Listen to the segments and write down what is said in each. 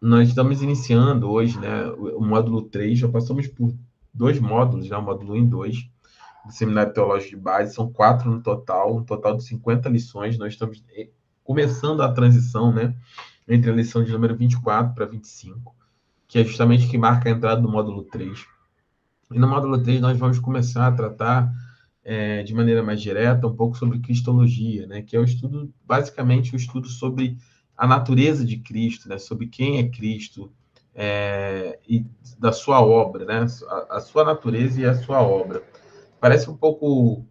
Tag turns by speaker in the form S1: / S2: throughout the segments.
S1: Nós estamos iniciando hoje, né, o módulo 3, já passamos por 2 módulos, já, o módulo 1 e 2, do Seminário Teológico de Base, são 4 no total, um total de 50 lições. Nós estamos começando a transição, né, entre a lição de número 24 para 25, que é justamente que marca a entrada do módulo 3. E no módulo 3 nós vamos começar a tratar de maneira mais direta um pouco sobre cristologia, né, que é o estudo, basicamente o estudo sobre a natureza de Cristo, né, sobre quem é Cristo, e da sua obra, né, a sua natureza e a sua obra. Parece um pouco...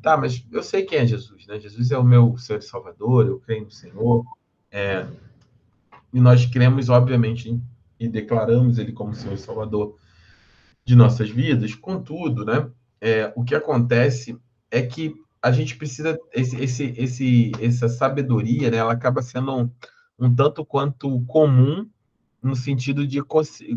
S1: tá, mas eu sei quem é Jesus, né? Jesus é o meu Senhor e Salvador, eu creio no Senhor, e nós cremos, obviamente, e declaramos Ele como Senhor e Salvador de nossas vidas. Contudo, né, o que acontece é que a gente precisa essa sabedoria, né, ela acaba sendo um tanto quanto comum no sentido de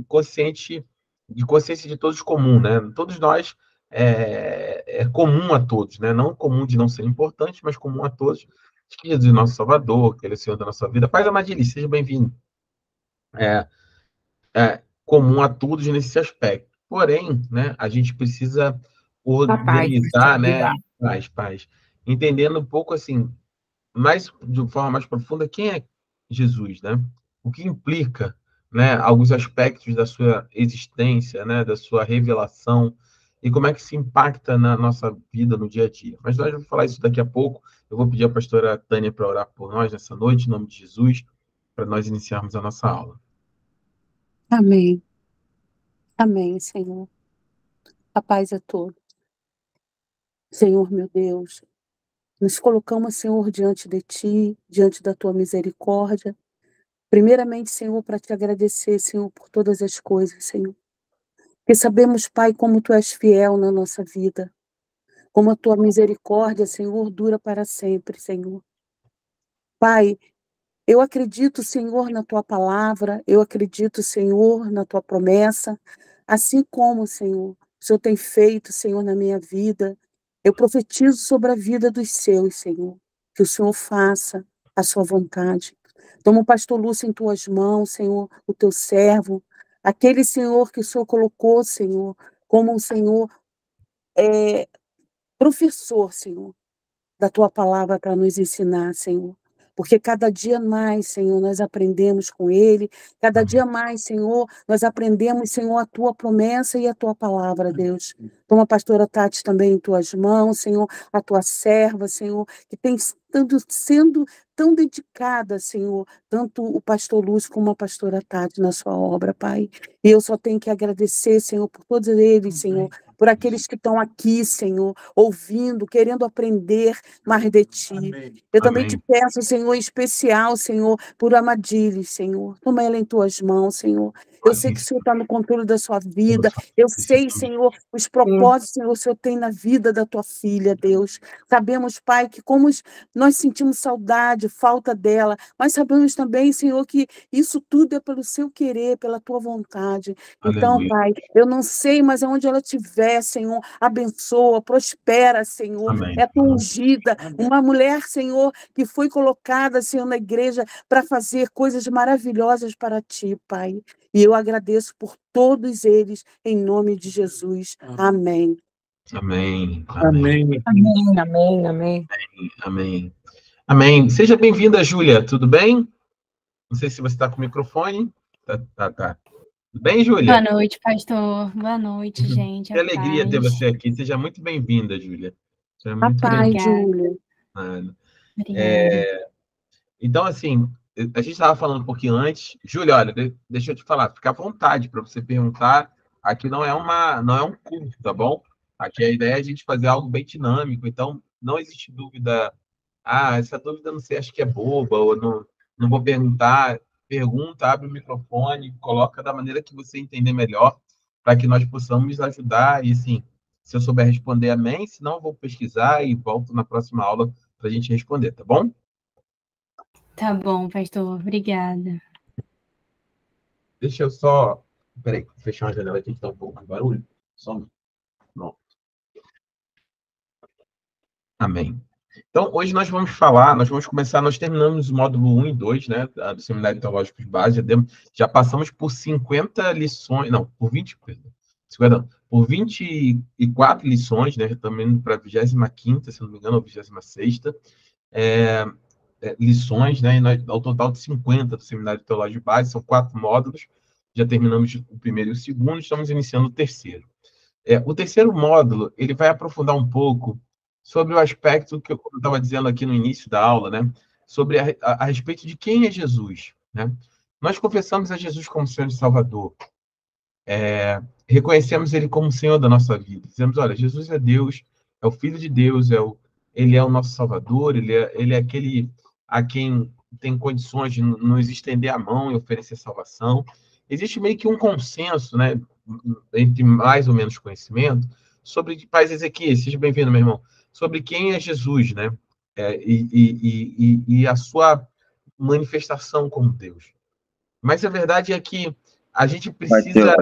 S1: consciência de todos comum, né? Todos nós é comum a todos, né? Não comum de não ser importante, mas comum a todos. Que Jesus é nosso Salvador, que Ele é o Senhor da nossa vida. Paz Amadili, seja bem-vindo. Comum a todos nesse aspecto. Porém, né, a gente precisa
S2: Papai,
S1: organizar, né, paz, entendendo um pouco assim, de forma mais profunda, quem é Jesus, né? O que implica, né, alguns aspectos da sua existência, né, da sua revelação, e como é que se impacta na nossa vida, no dia a dia. Mas nós vamos falar isso daqui a pouco. Eu vou pedir à pastora Tânia para orar por nós nessa noite, em nome de Jesus, para nós iniciarmos a nossa aula.
S2: Amém. Amém, Senhor. A paz é toda. Senhor, meu Deus, nos colocamos, Senhor, diante de Ti, diante da Tua misericórdia. Primeiramente, Senhor, para Te agradecer, Senhor, por todas as coisas, Senhor. Porque sabemos, Pai, como Tu és fiel na nossa vida. Como a Tua misericórdia, Senhor, dura para sempre, Senhor. Pai, eu acredito, Senhor, na Tua palavra. Eu acredito, Senhor, na Tua promessa. Assim como, Senhor, o Senhor tem feito, Senhor, na minha vida. Eu profetizo sobre a vida dos seus, Senhor. Que o Senhor faça a sua vontade. Toma o pastor Lúcio em tuas mãos, Senhor, o teu servo. Aquele, Senhor, que o Senhor colocou, Senhor, como um Senhor professor, Senhor, da tua palavra para nos ensinar, Senhor. Porque cada dia mais, Senhor, nós aprendemos com Ele. Cada dia mais, Senhor, nós aprendemos, Senhor, a Tua promessa e a Tua palavra, Deus. Toma a pastora Tati também em Tuas mãos, Senhor, a Tua serva, Senhor, que tem sendo tão dedicada, Senhor, tanto o pastor Lúcio como a pastora Tati na sua obra, Pai. E eu só tenho que agradecer, Senhor, por todos eles, Senhor, por aqueles que estão aqui, Senhor, ouvindo, querendo aprender mais de Ti. Eu também te peço, Senhor, em especial, Senhor, por Amadili, Senhor. Toma ela em Tuas mãos, Senhor. Eu sei que o Senhor está no controle da sua vida. Eu sei, Senhor, os propósitos, Senhor, o Senhor tem na vida da Tua filha, Deus. Sabemos, Pai, que como nós sentimos saudade, falta dela, mas sabemos também, Senhor, que isso tudo é pelo Seu querer, pela Tua vontade. Então,
S1: Aleluia.
S2: Pai, eu não sei, mas aonde ela estiver, Senhor, abençoa, prospera, Senhor.
S1: Amém.
S2: É tua ungida, uma mulher, Senhor, que foi colocada, Senhor, na igreja para fazer coisas maravilhosas para Ti, Pai. E eu agradeço por todos eles, em nome de Jesus. Amém.
S1: Amém.
S3: Amém.
S4: Amém, amém, amém.
S1: Amém. Amém. Seja bem-vinda, Júlia. Tudo bem? Não sei se você está com o microfone. Tá. Tudo bem, Júlia?
S4: Boa noite, pastor. Boa noite, gente.
S1: Que alegria ter você aqui. Seja muito bem-vinda, Júlia. Seja
S2: A
S1: muito
S2: paz,
S4: Obrigada.
S2: Júlia.
S4: Obrigada.
S1: Então, assim, a gente estava falando um pouquinho antes. Júlia, olha, deixa eu te falar, fica à vontade para você perguntar. Aqui não é um curso, tá bom? Aqui a ideia é a gente fazer algo bem dinâmico, então não existe dúvida. Essa dúvida não sei, acho que é boba, ou não vou perguntar. pergunta, abre o microfone, coloca da maneira que você entender melhor, para que nós possamos ajudar. E, assim, se eu souber responder, amém. Se não, eu vou pesquisar e volto na próxima aula para a gente responder, tá bom?
S4: Tá bom, pastor. Obrigada.
S1: Deixa eu só... Peraí, fechar uma janela aqui que está um pouco de barulho. Só um... Pronto. Amém. Então, hoje nós vamos falar, nós terminamos o módulo 1 e 2, né, do Seminário Teológico de Base, já passamos por 50 lições, não, por 20, perdão, 50 não, por 24 lições, né, também para a 25ª, se não me engano, ou 26ª, lições, né, ao total de 50 do Seminário Teológico de Base, são 4 módulos, já terminamos o primeiro e o segundo, estamos iniciando o terceiro. O terceiro módulo, ele vai aprofundar um pouco sobre o aspecto que eu estava dizendo aqui no início da aula, né? Sobre a respeito de quem é Jesus, né? Nós confessamos a Jesus como Senhor e Salvador. Reconhecemos Ele como Senhor da nossa vida. Dizemos, olha, Jesus é Deus, é o Filho de Deus, Ele é o nosso Salvador, ele é aquele a quem tem condições de nos estender a mão e oferecer salvação. Existe meio que um consenso, né, entre mais ou menos conhecimento, sobre, Paz Ezequiel, seja bem-vindo, meu irmão, sobre quem é Jesus, né, e a sua manifestação como Deus. Mas a verdade é que a gente precisa,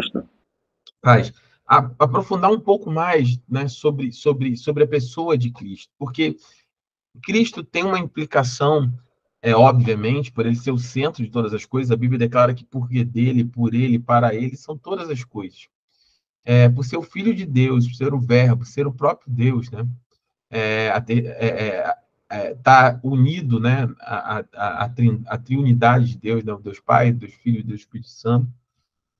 S1: Paz, aprofundar um pouco mais, né, sobre a pessoa de Cristo, porque Cristo tem uma implicação, obviamente, por ele ser o centro de todas as coisas. A Bíblia declara que porque dele, por ele, para ele, são todas as coisas. Por ser o Filho de Deus, por ser o Verbo, ser o próprio Deus, né? Tá unido, né? A triunidade de Deus, né? O Deus Pai, Deus Filho e Deus Espírito Santo.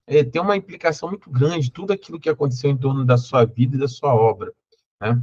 S1: Tem uma implicação muito grande, tudo aquilo que aconteceu em torno da sua vida e da sua obra, né?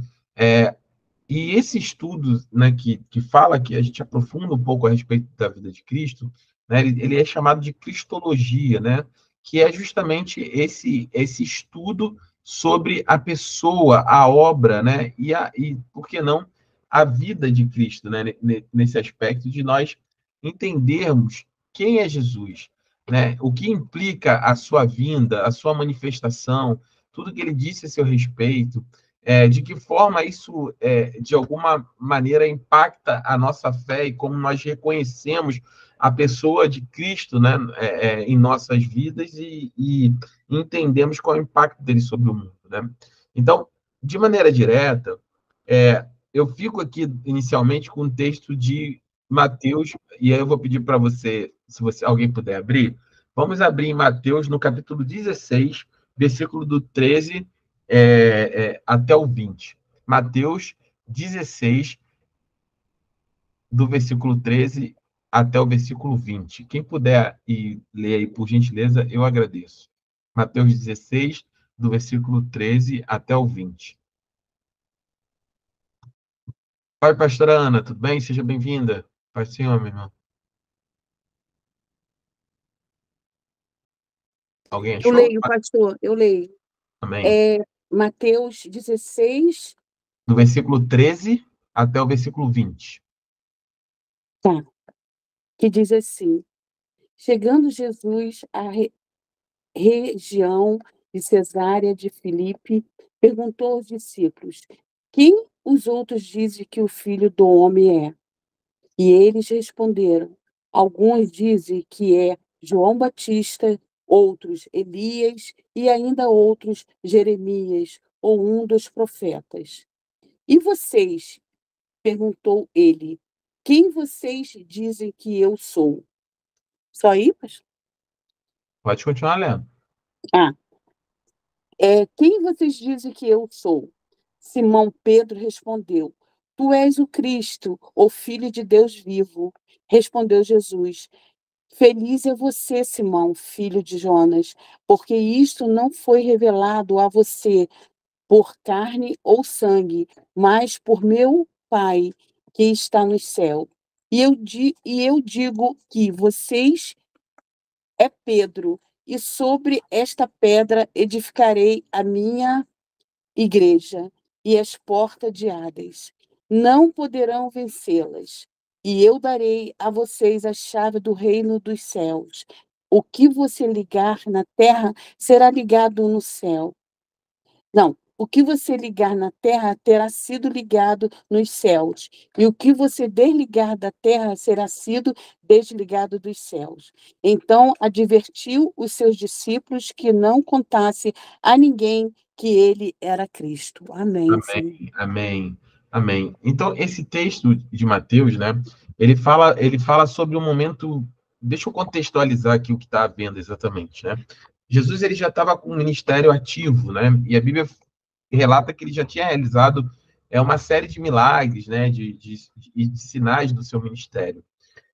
S1: E esse estudo, né, que fala, que a gente aprofunda um pouco a respeito da vida de Cristo, né, ele é chamado de cristologia, né, que é justamente esse estudo sobre a pessoa, a obra, né, e por que não, a vida de Cristo, né, nesse aspecto de nós entendermos quem é Jesus, né, o que implica a sua vinda, a sua manifestação, tudo que ele disse a seu respeito, de que forma isso, de alguma maneira, impacta a nossa fé e como nós reconhecemos a pessoa de Cristo, né, em nossas vidas e entendemos qual é o impacto dele sobre o mundo, né? Então, de maneira direta, eu fico aqui inicialmente com o texto de Mateus, e aí eu vou pedir para você, se alguém puder abrir, vamos abrir em Mateus, no capítulo 16, versículo do 13 até o 20. Mateus 16, do versículo 13 até o versículo 20. Quem puder ler aí, por gentileza, eu agradeço. Mateus 16, do versículo 13 até o 20. Oi, pastora Ana, tudo bem? Seja bem-vinda. Pai do Senhor, meu irmão. Alguém
S2: Eu
S1: achou?
S2: leio, pastor, eu leio.
S1: Amém.
S2: Mateus 16,
S1: Do versículo 13 até o versículo 20.
S2: tá, que diz assim: chegando Jesus à região de Cesareia de Filipe, perguntou aos discípulos: quem os outros dizem que o Filho do Homem é? E eles responderam: alguns dizem que é João Batista, outros Elias e ainda outros Jeremias ou um dos profetas. E vocês? Perguntou ele: quem vocês dizem que eu sou? Só aí, pastor?
S1: Pode continuar lendo.
S2: Quem vocês dizem que eu sou? Simão Pedro respondeu: tu és o Cristo, o Filho de Deus vivo. Respondeu Jesus: feliz é você, Simão, filho de Jonas, porque isto não foi revelado a você por carne ou sangue, mas por meu Pai que está no céu. E eu digo que vocês é Pedro, e sobre esta pedra edificarei a minha igreja, e as portas de Hades não poderão vencê-las. e eu darei a vocês a chave do reino dos céus. O que você ligar na terra será ligado no céu. Não, o que você ligar na terra terá sido ligado nos céus, e o que você desligar da terra será sido desligado dos céus. Então advertiu os seus discípulos que não contasse a ninguém que ele era Cristo. Amém, Senhor.
S1: Amém, amém, amém. Então, esse texto de Mateus, né, ele fala sobre um momento. Deixa eu contextualizar aqui o que está havendo exatamente, né? Jesus ele já estava com um ministério ativo, né? E a Bíblia relata que ele já tinha realizado uma série de milagres, né? De sinais do seu ministério.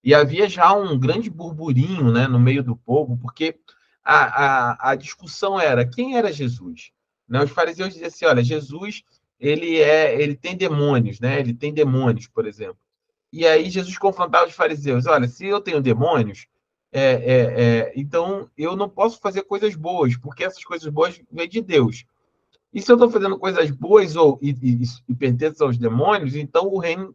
S1: E havia já um grande burburinho, né, no meio do povo, porque a discussão era quem era Jesus, né? Os fariseus diziam assim, olha, Jesus ele tem demônios, né? Ele tem demônios, por exemplo. E aí Jesus confrontava os fariseus, olha, se eu tenho demônios, então eu não posso fazer coisas boas, porque essas coisas boas vêm de Deus. E se eu estou fazendo coisas boas e pertenço aos demônios, então o reino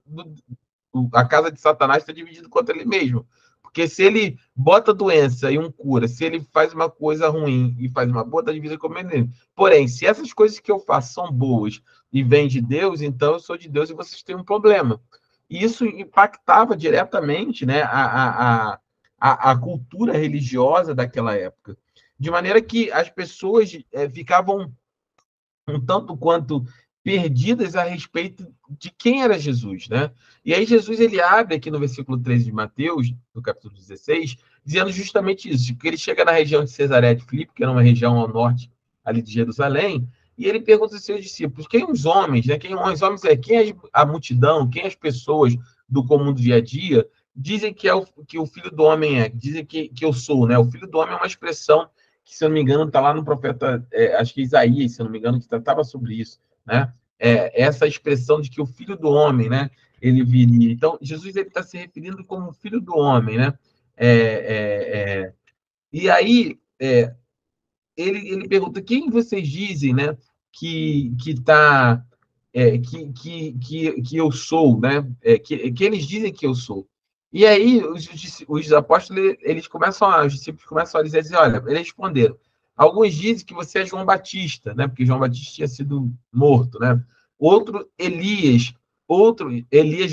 S1: a casa de Satanás está dividida contra ele mesmo. Porque se ele bota doença e um cura, se ele faz uma coisa ruim e faz uma boa, está dividida com ele. Porém, se essas coisas que eu faço são boas e vêm de Deus, então eu sou de Deus e vocês têm um problema. E isso impactava diretamente, né, a cultura religiosa daquela época. De maneira que as pessoas ficavam um tanto quanto perdidas a respeito de quem era Jesus, né? E aí Jesus ele abre aqui no versículo 13 de Mateus, no capítulo 16, dizendo justamente isso, que ele chega na região de Cesareia de Filipe, que era uma região ao norte ali de Jerusalém, e ele pergunta aos seus discípulos, quem os homens, né? Quem os homens quem é a multidão, quem as pessoas do comum do dia a dia dizem que o filho do homem é, dizem que eu sou, né? O filho do homem é uma expressão que, se eu não me engano, está lá no profeta, acho que Isaías, se eu não me engano, que tratava sobre isso, né? Essa expressão de que o filho do homem, né? Ele viria. Então, Jesus ele está se referindo como filho do homem, né? E aí ele pergunta quem vocês dizem, né? Que tá que eu sou, né? Que eles dizem que eu sou. E aí os apóstolos, os discípulos começam a dizer, olha, eles responderam, alguns dizem que você é João Batista, né? Porque João Batista tinha sido morto, né? Outro Elias,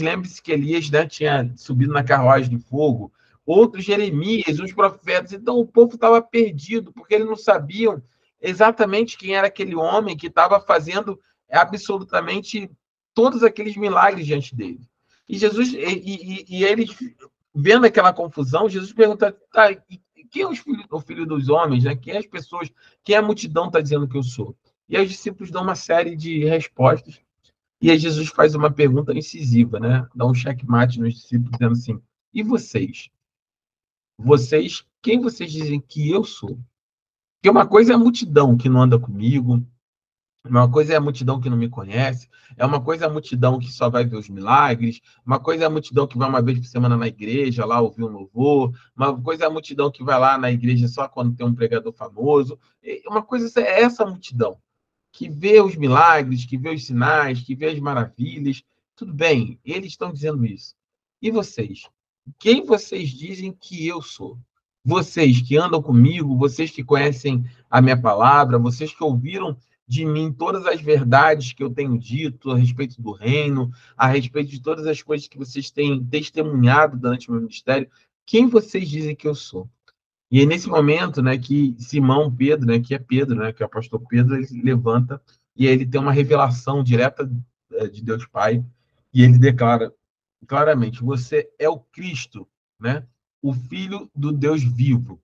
S1: lembre-se que Elias, né, tinha subido na carruagem de fogo, outros Jeremias, os profetas. Então o povo estava perdido, porque eles não sabiam exatamente quem era aquele homem que estava fazendo absolutamente todos aqueles milagres diante dele. E Jesus, e eles, vendo aquela confusão, Jesus pergunta, tá, quem é o filho dos homens, né? Quem é as pessoas, quem é a multidão está dizendo que eu sou? E aí os discípulos dão uma série de respostas, e aí Jesus faz uma pergunta incisiva, né? Dá um checkmate nos discípulos, dizendo assim, e vocês? Quem vocês dizem que eu sou? Porque uma coisa é a multidão que não anda comigo, uma coisa é a multidão que não me conhece, uma coisa é a multidão que só vai ver os milagres, uma coisa é a multidão que vai uma vez por semana na igreja, lá ouvir um louvor, uma coisa é a multidão que vai lá na igreja só quando tem um pregador famoso, uma coisa é essa multidão, que vê os milagres, que vê os sinais, que vê as maravilhas. Tudo bem, eles estão dizendo isso. E vocês? Quem vocês dizem que eu sou? Vocês que andam comigo, vocês que conhecem a minha palavra, vocês que ouviram de mim todas as verdades que eu tenho dito a respeito do reino, a respeito de todas as coisas que vocês têm testemunhado durante o meu ministério, quem vocês dizem que eu sou? E é nesse momento, né, que Simão Pedro, né, que é Pedro, né, que é o apóstolo Pedro, ele se levanta e ele tem uma revelação direta de Deus Pai, e ele declara claramente: você é o Cristo, né, o Filho do Deus vivo.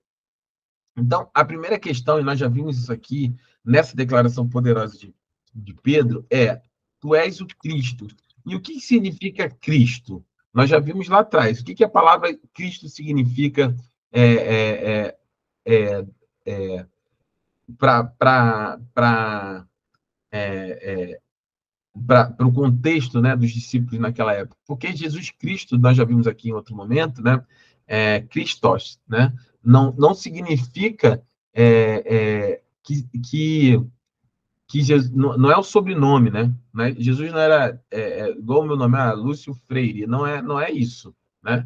S1: Então, a primeira questão, e nós já vimos isso aqui nessa declaração poderosa de Pedro, é: tu és o Cristo. E o que significa Cristo? Nós já vimos lá atrás. O que a palavra Cristo significa para o contexto, né, dos discípulos naquela época? Porque Jesus Cristo, nós já vimos aqui em outro momento, né, Christos, né, não significa que Jesus, não é o sobrenome, né? Jesus não era igual o meu nome, Lúcio Freire, não é isso. né?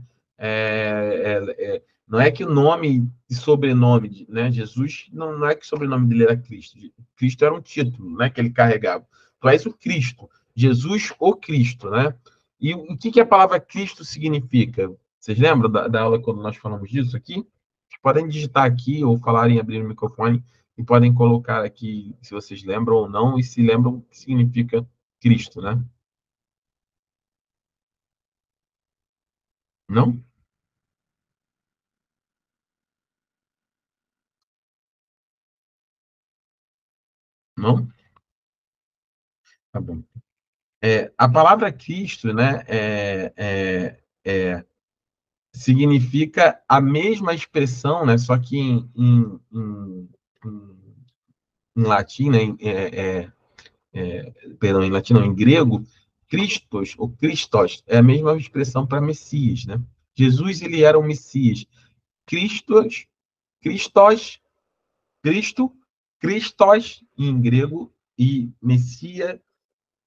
S1: Não é que o nome e sobrenome, né? Jesus, não é que o sobrenome dele era Cristo. Cristo era um título, né, que ele carregava. Tu és o Cristo. Jesus, o Cristo, né? E o que a palavra Cristo significa? Vocês lembram da aula quando nós falamos disso aqui? Vocês podem digitar aqui ou falarem, abrir o microfone e podem colocar aqui se vocês lembram ou não e se lembram o que significa Cristo, né? Não? Não? Tá bom. A palavra Cristo, né, significa a mesma expressão, né, só que em latim, né, perdão, em latim não, em grego, Christos, ou Christos, é a mesma expressão para Messias, né? Jesus, ele era o Messias. Christos, Christos, Cristo, Christos em grego e Messias,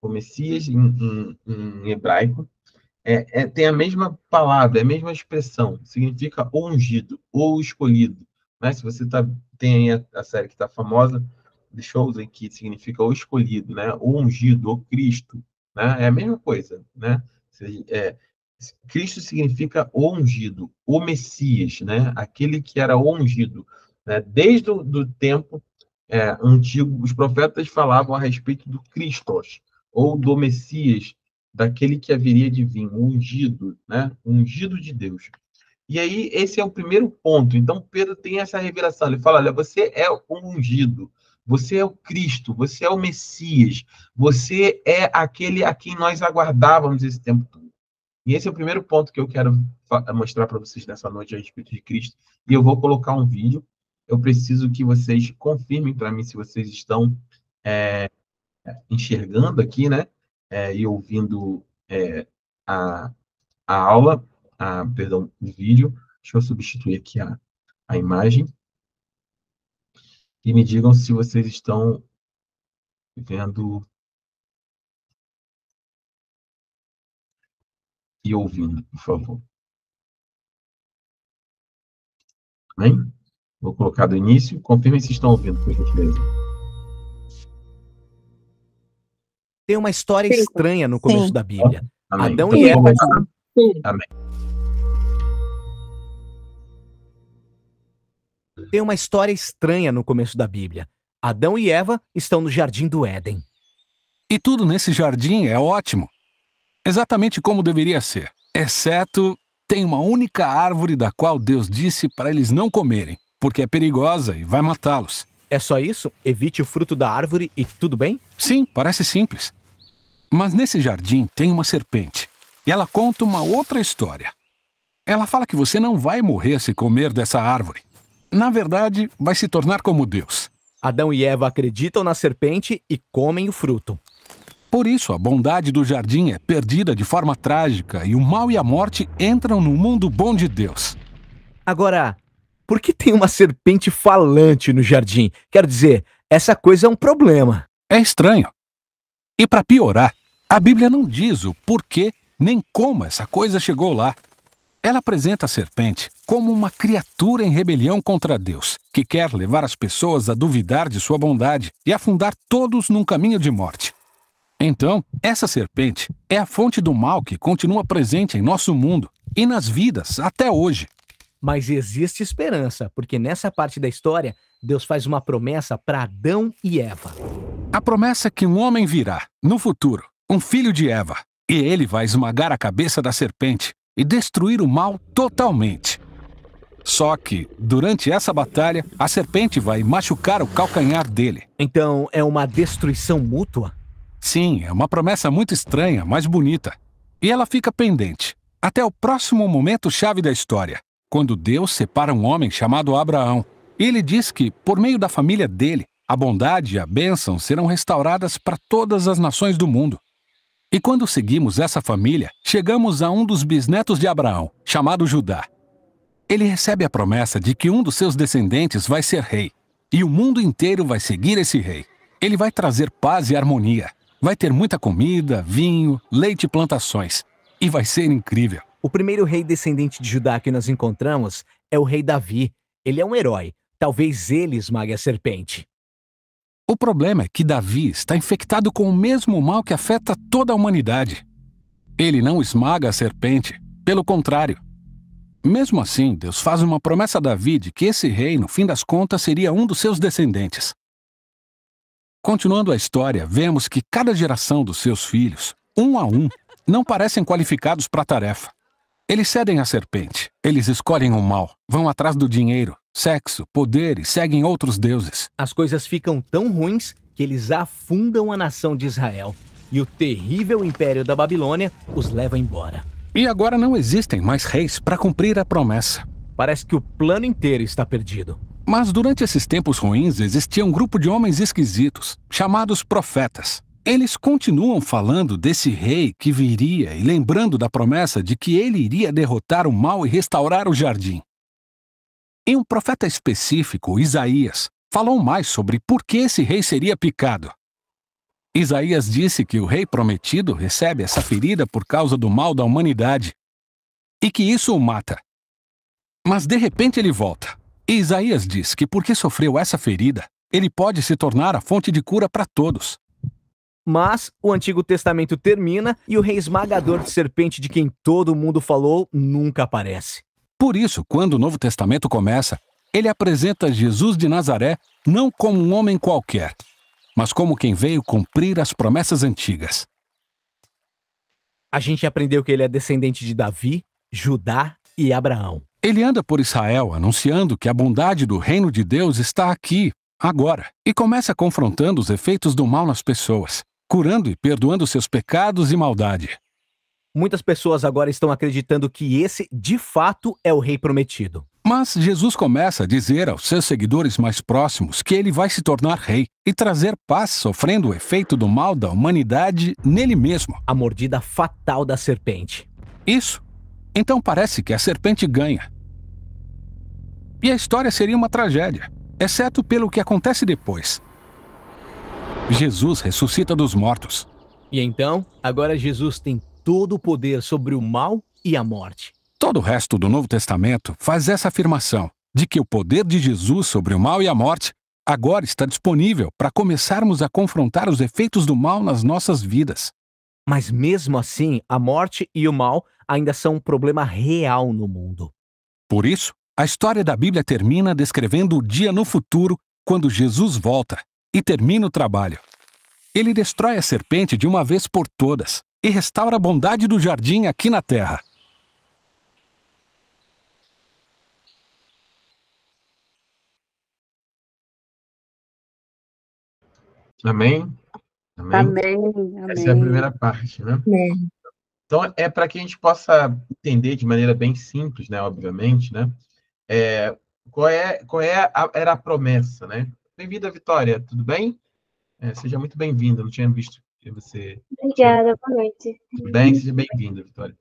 S1: ou Messias em hebraico, tem a mesma palavra, a mesma expressão, significa o ungido, ou escolhido. Né? Se você tem aí a série que está famosa, The Chosen, que significa o escolhido, né? O ungido, o Cristo, né? É a mesma coisa, né? Cristo significa o ungido, o Messias, né? Aquele que era o ungido. Né? Desde o do tempo antigo, os profetas falavam a respeito do Christos, ou do Messias, daquele que haveria de vir, o ungido, né? O ungido de Deus. E aí, esse é o primeiro ponto. Então, Pedro tem essa revelação. Ele fala, olha, você é o ungido, você é o Cristo, você é o Messias, você é aquele a quem nós aguardávamos esse tempo todo. E esse é o primeiro ponto que eu quero mostrar para vocês nessa noite a respeito de Cristo. E eu vou colocar um vídeo. Eu preciso que vocês confirmem para mim se vocês estão enxergando aqui, né? E ouvindo a aula, perdão, o vídeo. Deixa eu substituir aqui a imagem. E me digam se vocês estão vendo e ouvindo, por favor. Amém? Vou colocar do início. Confirmem se estão ouvindo, por gentileza.
S3: Tem uma história estranha no começo da Bíblia.
S1: Amém.
S3: Adão
S1: Então,
S3: e Eva.
S1: Amém.
S3: Tem uma história estranha no começo da Bíblia. Adão e Eva estão no jardim do Éden.
S5: E tudo nesse jardim é ótimo. Exatamente como deveria ser. Exceto, tem uma única árvore da qual Deus disse para eles não comerem, porque é perigosa e vai matá-los.
S3: É só isso? Evite o fruto da árvore e tudo bem?
S5: Sim, parece simples. Mas nesse jardim tem uma serpente. E ela conta uma outra história. Ela fala que você não vai morrer se comer dessa árvore. Na verdade, vai se tornar como Deus.
S3: Adão e Eva acreditam na serpente e comem o fruto.
S5: Por isso, a bondade do jardim é perdida de forma trágica e o mal e a morte entram no mundo bom de Deus.
S3: Agora, por que tem uma serpente falante no jardim? Quero dizer, essa coisa é um problema.
S5: É estranho. E para piorar, a Bíblia não diz o porquê nem como essa coisa chegou lá. Ela apresenta a serpente como uma criatura em rebelião contra Deus, que quer levar as pessoas a duvidar de sua bondade e afundar todos num caminho de morte. Então, essa serpente é a fonte do mal que continua presente em nosso mundo e nas vidas até hoje.
S3: Mas existe esperança, porque nessa parte da história, Deus faz uma promessa para Adão e Eva.
S5: A promessa é que um homem virá, no futuro, um filho de Eva, e ele vai esmagar a cabeça da serpente e destruir o mal totalmente. Só que, durante essa batalha, a serpente vai machucar o calcanhar dele.
S3: Então, é uma destruição mútua?
S5: Sim, é uma promessa muito estranha, mas bonita. E ela fica pendente, até o próximo momento-chave da história, quando Deus separa um homem chamado Abraão. E ele diz que, por meio da família dele, a bondade e a bênção serão restauradas para todas as nações do mundo. E quando seguimos essa família, chegamos a um dos bisnetos de Abraão, chamado Judá. Ele recebe a promessa de que um dos seus descendentes vai ser rei, e o mundo inteiro vai seguir esse rei. Ele vai trazer paz e harmonia. Vai ter muita comida, vinho, leite e plantações. E vai ser incrível.
S3: O primeiro rei descendente de Judá que nós encontramos é o rei Davi. Ele é um herói. Talvez ele esmague a serpente.
S5: O problema é que Davi está infectado com o mesmo mal que afeta toda a humanidade. Ele não esmaga a serpente, pelo contrário. Mesmo assim, Deus faz uma promessa a Davi de que esse rei, no fim das contas, seria um dos seus descendentes. Continuando a história, vemos que cada geração dos seus filhos, um a um, não parecem qualificados para a tarefa. Eles cedem à serpente, eles escolhem o mal, vão atrás do dinheiro, sexo, poder e seguem outros deuses.
S3: As coisas ficam tão ruins que eles afundam a nação de Israel. E o terrível império da Babilônia os leva embora.
S5: E agora não existem mais reis para cumprir a promessa.
S3: Parece que o plano inteiro está perdido.
S5: Mas durante esses tempos ruins existia um grupo de homens esquisitos, chamados profetas. Eles continuam falando desse rei que viria e lembrando da promessa de que ele iria derrotar o mal e restaurar o jardim. E um profeta específico, Isaías, falou mais sobre por que esse rei seria picado. Isaías disse que o rei prometido recebe essa ferida por causa do mal da humanidade e que isso o mata. Mas de repente ele volta. E Isaías diz que porque sofreu essa ferida, ele pode se tornar a fonte de cura para todos.
S3: Mas o Antigo Testamento termina e o rei esmagador de serpente de quem todo mundo falou nunca aparece.
S5: Por isso, quando o Novo Testamento começa, ele apresenta Jesus de Nazaré não como um homem qualquer, mas como quem veio cumprir as promessas antigas.
S3: A gente aprendeu que ele é descendente de Davi, Judá e Abraão.
S5: Ele anda por Israel anunciando que a bondade do reino de Deus está aqui, agora, e começa confrontando os efeitos do mal nas pessoas, curando e perdoando seus pecados e maldade.
S3: Muitas pessoas agora estão acreditando que esse, de fato, é o rei prometido.
S5: Mas Jesus começa a dizer aos seus seguidores mais próximos que ele vai se tornar rei e trazer paz sofrendo o efeito do mal da humanidade nele mesmo.
S3: A mordida fatal da serpente.
S5: Isso. Então parece que a serpente ganha. E a história seria uma tragédia, exceto pelo que acontece depois. Jesus ressuscita dos mortos.
S3: E então, agora Jesus tem todo o poder sobre o mal e a morte.
S5: Todo o resto do Novo Testamento faz essa afirmação de que o poder de Jesus sobre o mal e a morte agora está disponível para começarmos a confrontar os efeitos do mal nas nossas vidas.
S3: Mas mesmo assim, a morte e o mal ainda são um problema real no mundo.
S5: Por isso, a história da Bíblia termina descrevendo o dia no futuro, quando Jesus volta e termina o trabalho. Ele destrói a serpente de uma vez por todas e restaura a bondade do jardim aqui na terra.
S1: Amém? Amém?
S2: Amém,
S1: Essa é a
S2: amém.
S1: primeira parte, né?
S6: Amém.
S1: Então, é para que a gente possa entender de maneira bem simples, né, obviamente, né, era a promessa, né? Bem-vinda, Vitória, tudo bem? Seja muito bem-vinda, não tinha visto que você...
S6: Obrigada, boa noite.
S1: Tudo bem? Seja bem-vinda, Vitória.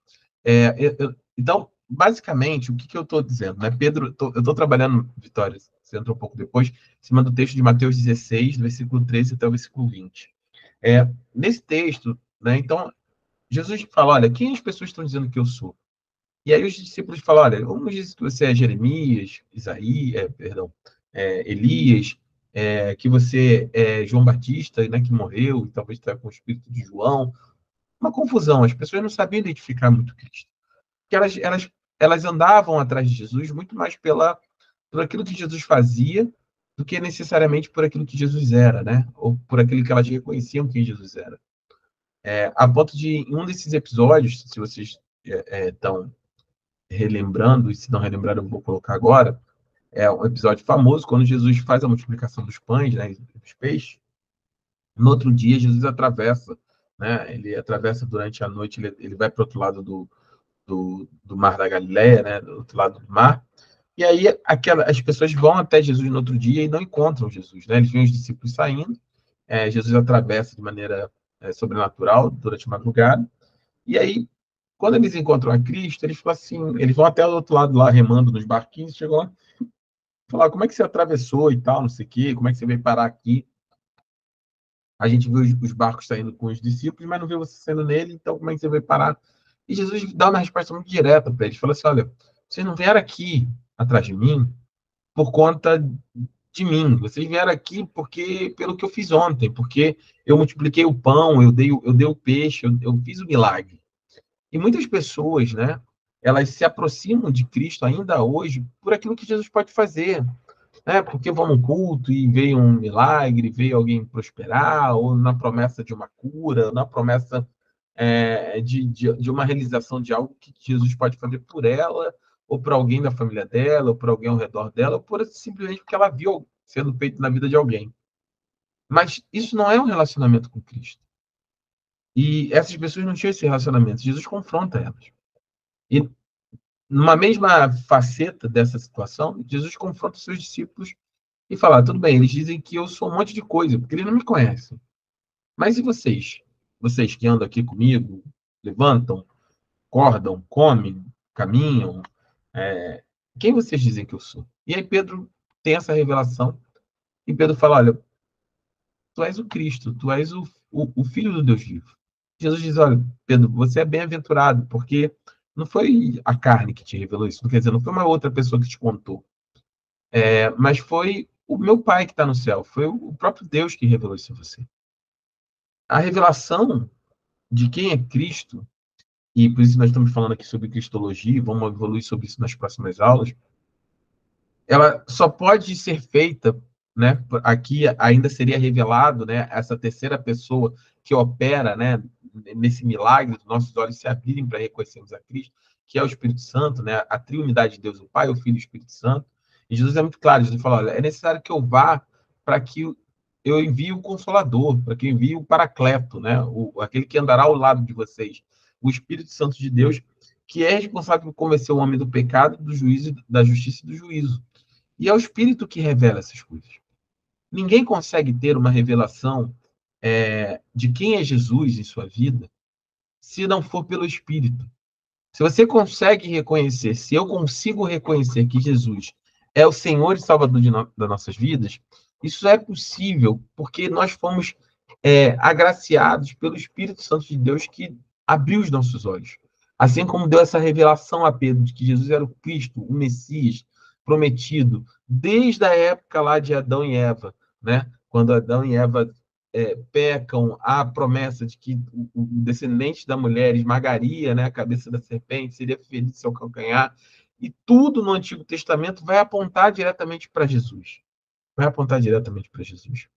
S1: Então, basicamente, o que eu estou dizendo, né? Pedro, eu estou trabalhando, Vitória, você entrou um pouco depois, em cima do texto de Mateus 16, do versículo 13 até o versículo 20. Nesse texto, né, então, Jesus fala, olha, quem as pessoas estão dizendo que eu sou? E aí os discípulos falam, olha, uns dizem que você é Jeremias, Elias, que você é João Batista, né, que morreu, e talvez está com o espírito de João. Uma confusão, as pessoas não sabiam identificar muito Cristo. Porque elas andavam atrás de Jesus muito mais por aquilo que Jesus fazia do que necessariamente por aquilo que Jesus era, né? Ou por aquilo que elas reconheciam quem Jesus era. A ponto de, em um desses episódios, se vocês estão relembrando, e se não relembraram, eu vou colocar agora, é um episódio famoso, quando Jesus faz a multiplicação dos pães, né, dos peixes. No outro dia, Jesus atravessa, né, ele atravessa durante a noite, ele vai para o outro lado do mar da Galileia, né, do outro lado do mar, e aí as pessoas vão até Jesus no outro dia e não encontram Jesus, né, eles veem os discípulos saindo, Jesus atravessa de maneira sobrenatural durante a madrugada, e aí, quando eles encontram a Cristo, eles falam assim, eles vão até o outro lado lá, remando nos barquinhos, chegam lá, falar, como é que você atravessou e tal, não sei o quê, como é que você veio parar aqui? A gente viu os barcos saindo com os discípulos, mas não viu você saindo nele, então como é que você veio parar E Jesus dá uma resposta muito direta para eles. Fala assim, olha, vocês não vieram aqui atrás de mim por conta de mim. Vocês vieram aqui pelo que eu fiz ontem, porque eu multipliquei o pão, eu dei o peixe, eu fiz o milagre. E muitas pessoas, né, elas se aproximam de Cristo ainda hoje por aquilo que Jesus pode fazer, né? Porque vão num culto e veio um milagre, veio alguém prosperar, ou na promessa de uma cura, na promessa de uma realização de algo que Jesus pode fazer por ela, ou para alguém da família dela, ou para alguém ao redor dela, ou simplesmente porque ela viu sendo feito na vida de alguém. Mas isso não é um relacionamento com Cristo. E essas pessoas não tinham esse relacionamento. Jesus confronta elas. E numa mesma faceta dessa situação, Jesus confronta os seus discípulos e fala: tudo bem, eles dizem que eu sou um monte de coisa, porque eles não me conhecem. Mas e vocês? Vocês que andam aqui comigo, levantam, acordam, comem, caminham, quem vocês dizem que eu sou? E aí Pedro tem essa revelação, e Pedro fala: olha, tu és o Cristo, tu és o Filho do Deus vivo. Jesus diz: olha, Pedro, você é bem-aventurado, porque não foi a carne que te revelou isso, quer dizer, não foi uma outra pessoa que te contou, mas foi o meu Pai que está no céu, foi o próprio Deus que revelou isso a você. A revelação de quem é Cristo, e por isso nós estamos falando aqui sobre cristologia, e vamos evoluir sobre isso nas próximas aulas, ela só pode ser feita, né? Aqui ainda seria revelado, né? Essa terceira pessoa que opera, né? Nesse milagre dos nossos olhos se abrirem para reconhecermos a Cristo, que é o Espírito Santo, né? A triunidade de Deus, o Pai, o Filho e o Espírito Santo. E Jesus é muito claro, Jesus fala: olha, é necessário que eu vá para que eu envie o Consolador, para que eu envie o Paracleto, né? Aquele que andará ao lado de vocês, o Espírito Santo de Deus, que é responsável por convencer o homem do pecado, do juízo, da justiça e do juízo. E é o Espírito que revela essas coisas. Ninguém consegue ter uma revelação de quem é Jesus em sua vida se não for pelo Espírito. Se você consegue reconhecer, se eu consigo reconhecer que Jesus é o Senhor e Salvador das nossas vidas, isso é possível porque nós fomos agraciados pelo Espírito Santo de Deus que abriu os nossos olhos. Assim como deu essa revelação a Pedro de que Jesus era o Cristo, o Messias prometido, desde a época lá de Adão e Eva, né? Quando Adão e Eva pecam, há a promessa de que o descendente da mulher esmagaria, né, a cabeça da serpente, seria ferido em seu calcanhar, e tudo no Antigo Testamento vai apontar diretamente para Jesus. Vai apontar diretamente para Jesus.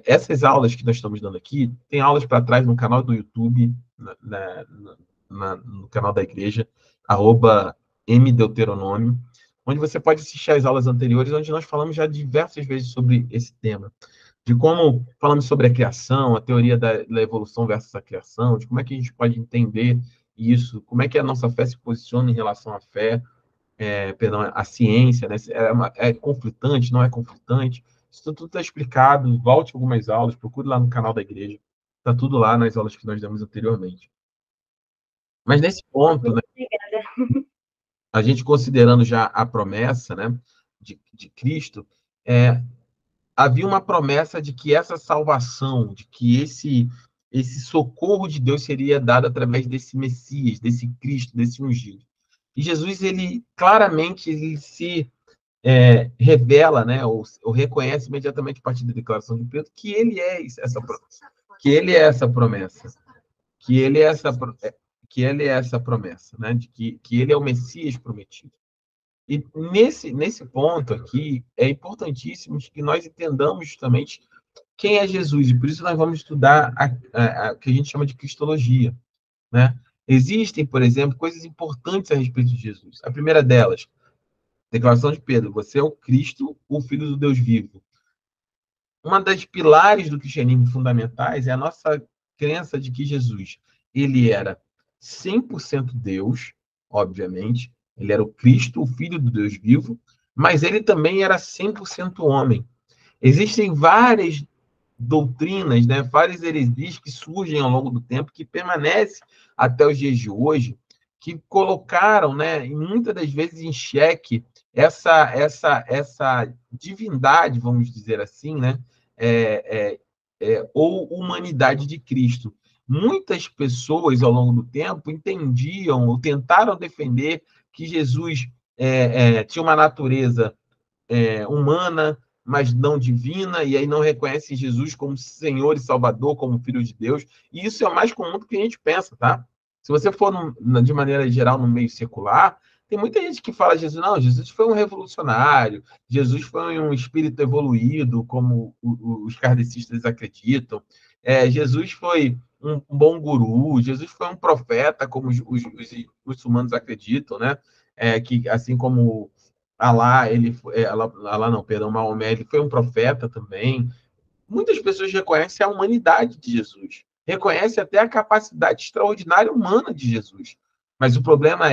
S1: Essas aulas que nós estamos dando aqui, tem aulas para trás no canal do YouTube, no canal da igreja, @mdeuteronômio, onde você pode assistir às aulas anteriores, onde nós falamos já diversas vezes sobre esse tema. De como falamos sobre a criação, a teoria da evolução versus a criação, de como é que a gente pode entender isso, como é que a nossa fé se posiciona em relação à fé, à ciência, né? É conflitante, não é conflitante? Isso tudo está explicado. Volte algumas aulas, procure lá no canal da igreja. Está tudo lá nas aulas que nós demos anteriormente. Mas nesse ponto, né, a gente considerando já a promessa, né, de Cristo, havia uma promessa de que essa salvação, de que esse socorro de Deus seria dado através desse Messias, desse Cristo, desse ungido. E Jesus, ele claramente ele se revela, né, ou reconhece imediatamente a partir da declaração de Pedro que ele é essa promessa, que ele é essa promessa, que ele é essa promessa, né, de que ele é o Messias prometido. E nesse ponto aqui, é importantíssimo que nós entendamos justamente quem é Jesus, e por isso nós vamos estudar o que a gente chama de cristologia, né? Existem, por exemplo, coisas importantes a respeito de Jesus. A primeira delas, declaração de Pedro: você é o Cristo, o Filho do Deus vivo. Uma das pilares do cristianismo fundamentais é a nossa crença de que Jesus, ele era 100% Deus, obviamente, ele era o Cristo, o Filho do Deus vivo, mas ele também era 100% homem. Existem várias doutrinas, né, várias heresias que surgem ao longo do tempo, que permanecem até os dias de hoje, que colocaram, né, muitas das vezes em xeque essa divindade, vamos dizer assim, né, ou humanidade de Cristo. muitas pessoas, ao longo do tempo, entendiam ou tentaram defender que Jesus tinha uma natureza humana, mas não divina, e aí não reconhecem Jesus como Senhor e Salvador, como Filho de Deus. E isso é o mais comum do que a gente pensa, tá? Se você for, de maneira geral, no meio secular, tem muita gente que fala Jesus, não, Jesus foi um revolucionário, Jesus foi um espírito evoluído, como os kardecistas acreditam, Jesus foi um bom guru, Jesus foi um profeta, como os muçulmanos acreditam, né? Que assim como Alá, Alá não, perdão, Maomé, ele foi um profeta também. Muitas pessoas reconhecem a humanidade de Jesus, reconhecem até a capacidade extraordinária humana de Jesus. Mas o problema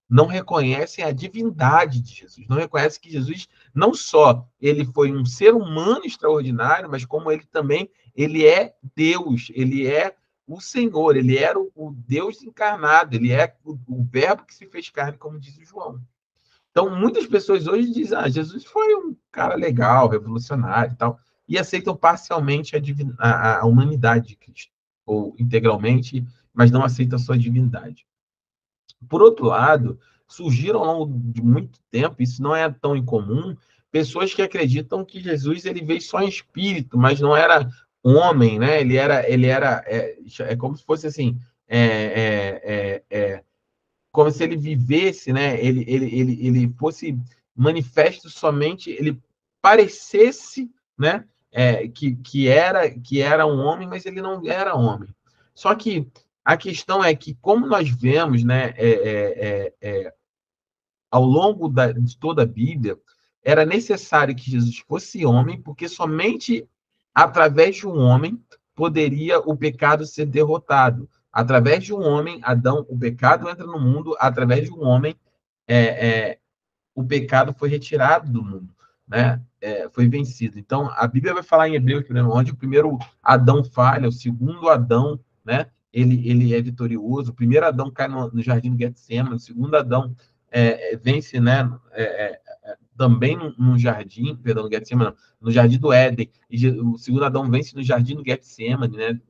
S1: não reconhecem a divindade de Jesus, não reconhecem que Jesus não só ele foi um ser humano extraordinário, mas como ele também ele é Deus, ele é o Senhor, ele era o Deus encarnado, ele é o Verbo que se fez carne, como diz o João. Então, muitas pessoas hoje dizem, Jesus foi um cara legal, revolucionário e tal, e aceitam parcialmente a humanidade de Cristo, ou integralmente, mas não aceitam a sua divindade. Por outro lado, surgiram ao longo de muito tempo, isso não é tão incomum, pessoas que acreditam que Jesus ele veio só em espírito, mas não era homem, né? Ele era como se fosse assim, como se ele vivesse, né? Ele fosse manifesto somente, ele parecesse, né? Que era um homem, mas ele não era homem. Só que a questão é que, como nós vemos, né? Ao longo de toda a Bíblia, era necessário que Jesus fosse homem, porque somente através de um homem poderia o pecado ser derrotado. Através de um homem, Adão, o pecado entra no mundo, através de um homem, o pecado foi retirado do mundo, né? Foi vencido. Então, a Bíblia vai falar em Hebreus, onde o primeiro Adão falha, o segundo Adão, né? Ele é vitorioso. O primeiro Adão cai no jardim do Getsemane, o segundo Adão vence, né? Também no jardim, perdão, no Getsemane, no jardim do Éden, e o segundo Adão vence no jardim do Getsemane, né?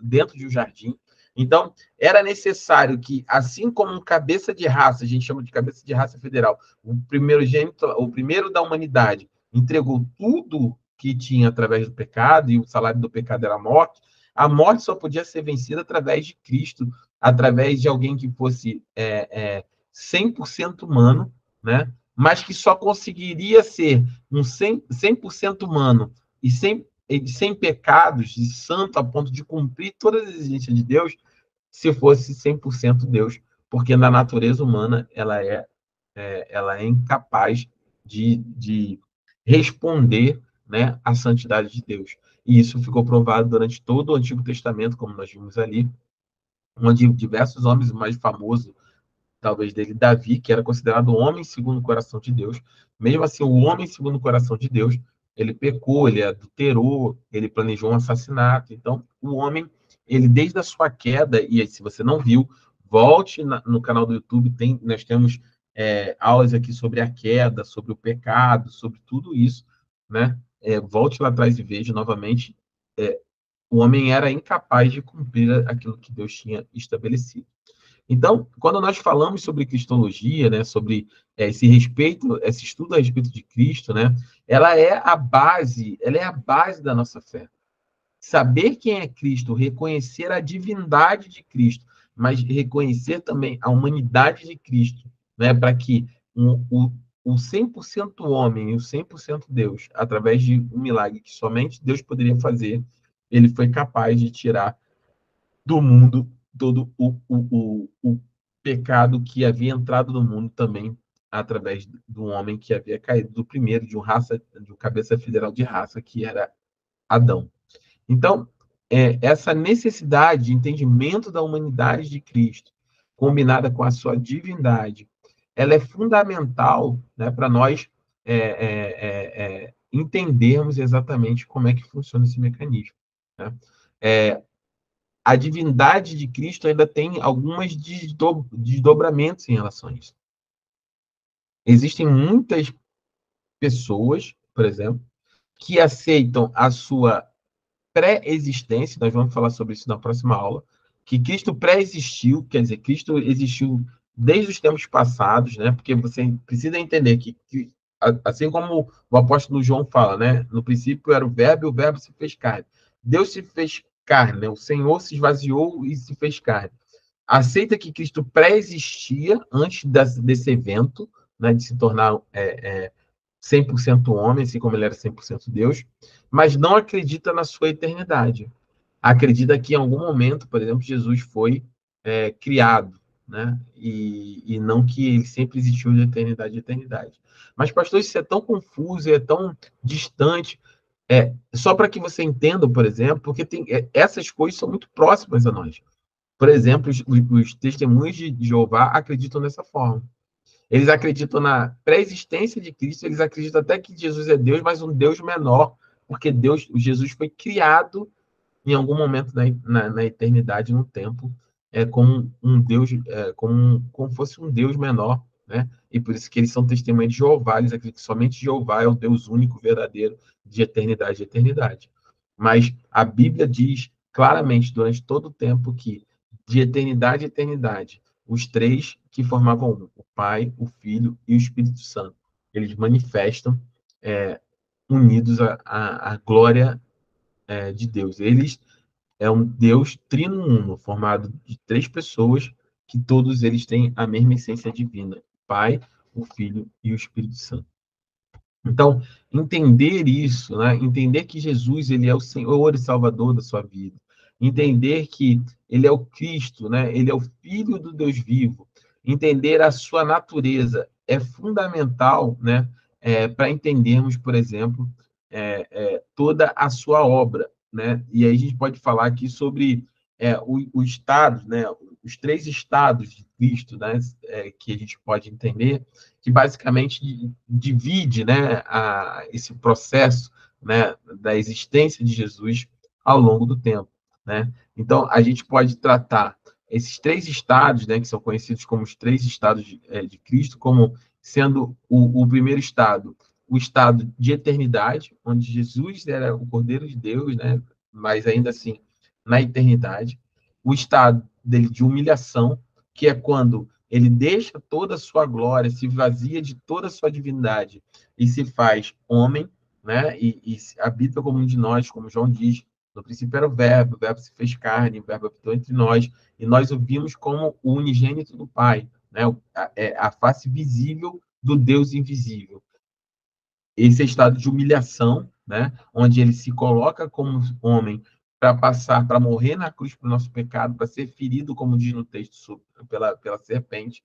S1: Dentro de um jardim. Então, era necessário que, assim como um cabeça de raça, a gente chama de cabeça de raça federal, o primeiro da humanidade, entregou tudo que tinha através do pecado, e o salário do pecado era a morte só podia ser vencida através de Cristo, através de alguém que fosse 100% humano, né? Mas que só conseguiria ser um 100% humano e sem pecados, e santo a ponto de cumprir todas as exigências de Deus, se fosse 100% Deus, porque na natureza humana ela é incapaz de responder, né, à santidade de Deus. E isso ficou provado durante todo o Antigo Testamento, como nós vimos ali, onde diversos homens, o mais famoso talvez dele, Davi, que era considerado o homem segundo o coração de Deus. Mesmo assim, o homem segundo o coração de Deus, ele pecou, ele adulterou, ele planejou um assassinato. Então, o homem, ele desde a sua queda, e aí, se você não viu, volte no canal do YouTube, nós temos aulas aqui sobre a queda, sobre o pecado, sobre tudo isso, né? Volte lá atrás e veja novamente. O homem era incapaz de cumprir aquilo que Deus tinha estabelecido. Então, quando nós falamos sobre cristologia, né, sobre esse estudo a respeito de Cristo, né, ela é a base da nossa fé. Saber quem é Cristo, reconhecer a divindade de Cristo, mas reconhecer também a humanidade de Cristo, né, para que o 100% homem e o 100% Deus, através de um milagre que somente Deus poderia fazer, ele foi capaz de tirar do mundo todo o pecado que havia entrado no mundo também através do homem que havia caído do primeiro, de um cabeça federal de raça, que era Adão. Então, essa necessidade de entendimento da humanidade de Cristo, combinada com a sua divindade, ela é fundamental, né, para nós entendermos exatamente como é que funciona esse mecanismo, né? A divindade de Cristo ainda tem alguns desdobramentos em relação a isso. Existem muitas pessoas, por exemplo, que aceitam a sua pré-existência, nós vamos falar sobre isso na próxima aula, que Cristo pré-existiu, quer dizer, Cristo existiu desde os tempos passados, né? Porque você precisa entender que assim como o apóstolo João fala, né? No princípio era o Verbo e o Verbo se fez carne. Deus se fez carne, né? O Senhor se esvaziou e se fez carne. Aceita que Cristo pré-existia antes desse evento, né? De se tornar 100% homem, assim como ele era 100% Deus, mas não acredita na sua eternidade. Acredita que em algum momento, por exemplo, Jesus foi criado, né? E não que ele sempre existiu de eternidade a eternidade. Mas, pastor, isso é tão confuso, é tão distante. Só para que você entenda, por exemplo, porque essas coisas são muito próximas a nós. Por exemplo, os testemunhos de Jeová acreditam dessa forma. Eles acreditam na pré-existência de Cristo, eles acreditam até que Jesus é Deus, mas um Deus menor, porque Jesus foi criado em algum momento na eternidade, no tempo, como um Deus, como fosse um Deus menor, né? E por isso que eles são testemunhas de Jeová, eles acreditam que somente Jeová é o Deus único, verdadeiro, de eternidade a eternidade. Mas a Bíblia diz claramente, durante todo o tempo, que de eternidade a eternidade, os três que formavam um, o Pai, o Filho e o Espírito Santo, eles manifestam unidos à glória de Deus. Eles é um Deus trino uno, formado de três pessoas, que todos eles têm a mesma essência divina: o Pai, o Filho e o Espírito Santo. Então, entender isso, né? Entender que Jesus ele é o Senhor e Salvador da sua vida, entender que ele é o Cristo, né? Ele é o Filho do Deus vivo, entender a sua natureza é fundamental, né? Para entendermos, por exemplo, toda a sua obra, né? E aí a gente pode falar aqui sobre o estado, né? Os três estados de Cristo, né? Que a gente pode entender, que basicamente divide, né, esse processo, né, da existência de Jesus ao longo do tempo, né? Então, a gente pode tratar esses três estados, né, que são conhecidos como os três estados de Cristo, como sendo o primeiro estado, o estado de eternidade, onde Jesus era o Cordeiro de Deus, né, mas ainda assim na eternidade, o estado dele de humilhação, que é quando ele deixa toda a sua glória, se vazia de toda a sua divindade e se faz homem, né? E habita como um de nós, como João diz. No princípio era o Verbo se fez carne, o Verbo habitou entre nós, e nós o vimos como o unigênito do Pai, né? A face visível do Deus invisível. Esse é estado de humilhação, né? Onde ele se coloca como homem para passar, para morrer na cruz para o nosso pecado, para ser ferido, como diz no texto, pela serpente.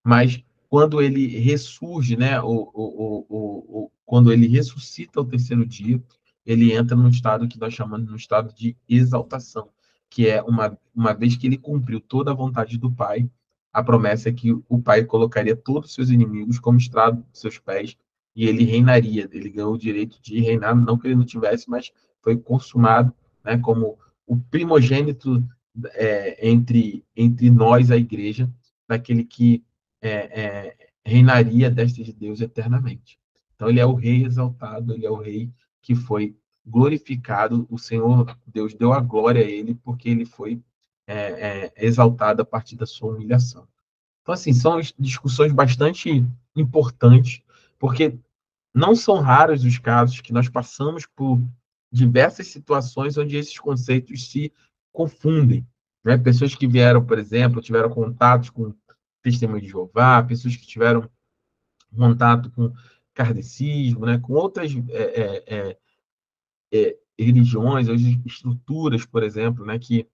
S1: Mas quando ele ressurge, né, quando ele ressuscita ao terceiro dia, ele entra num estado que nós chamamos de um estado de exaltação, que é uma vez que ele cumpriu toda a vontade do Pai, a promessa é que o Pai colocaria todos os seus inimigos como estrado dos seus pés, e ele reinaria, ele ganhou o direito de reinar, não que ele não tivesse, mas foi consumado, né, como o primogênito entre nós, a igreja, daquele que reinaria destes de Deus eternamente. Então, ele é o rei exaltado, ele é o rei que foi glorificado, o Senhor Deus deu a glória a ele, porque ele foi exaltado a partir da sua humilhação. Então, assim, são discussões bastante importantes, porque não são raros os casos que nós passamos por diversas situações onde esses conceitos se confundem, né? Pessoas que vieram, por exemplo, tiveram contatos com Testemunho de Jeová, pessoas que tiveram contato com kardecismo, né? Com outras religiões, ou estruturas, por exemplo, né? Que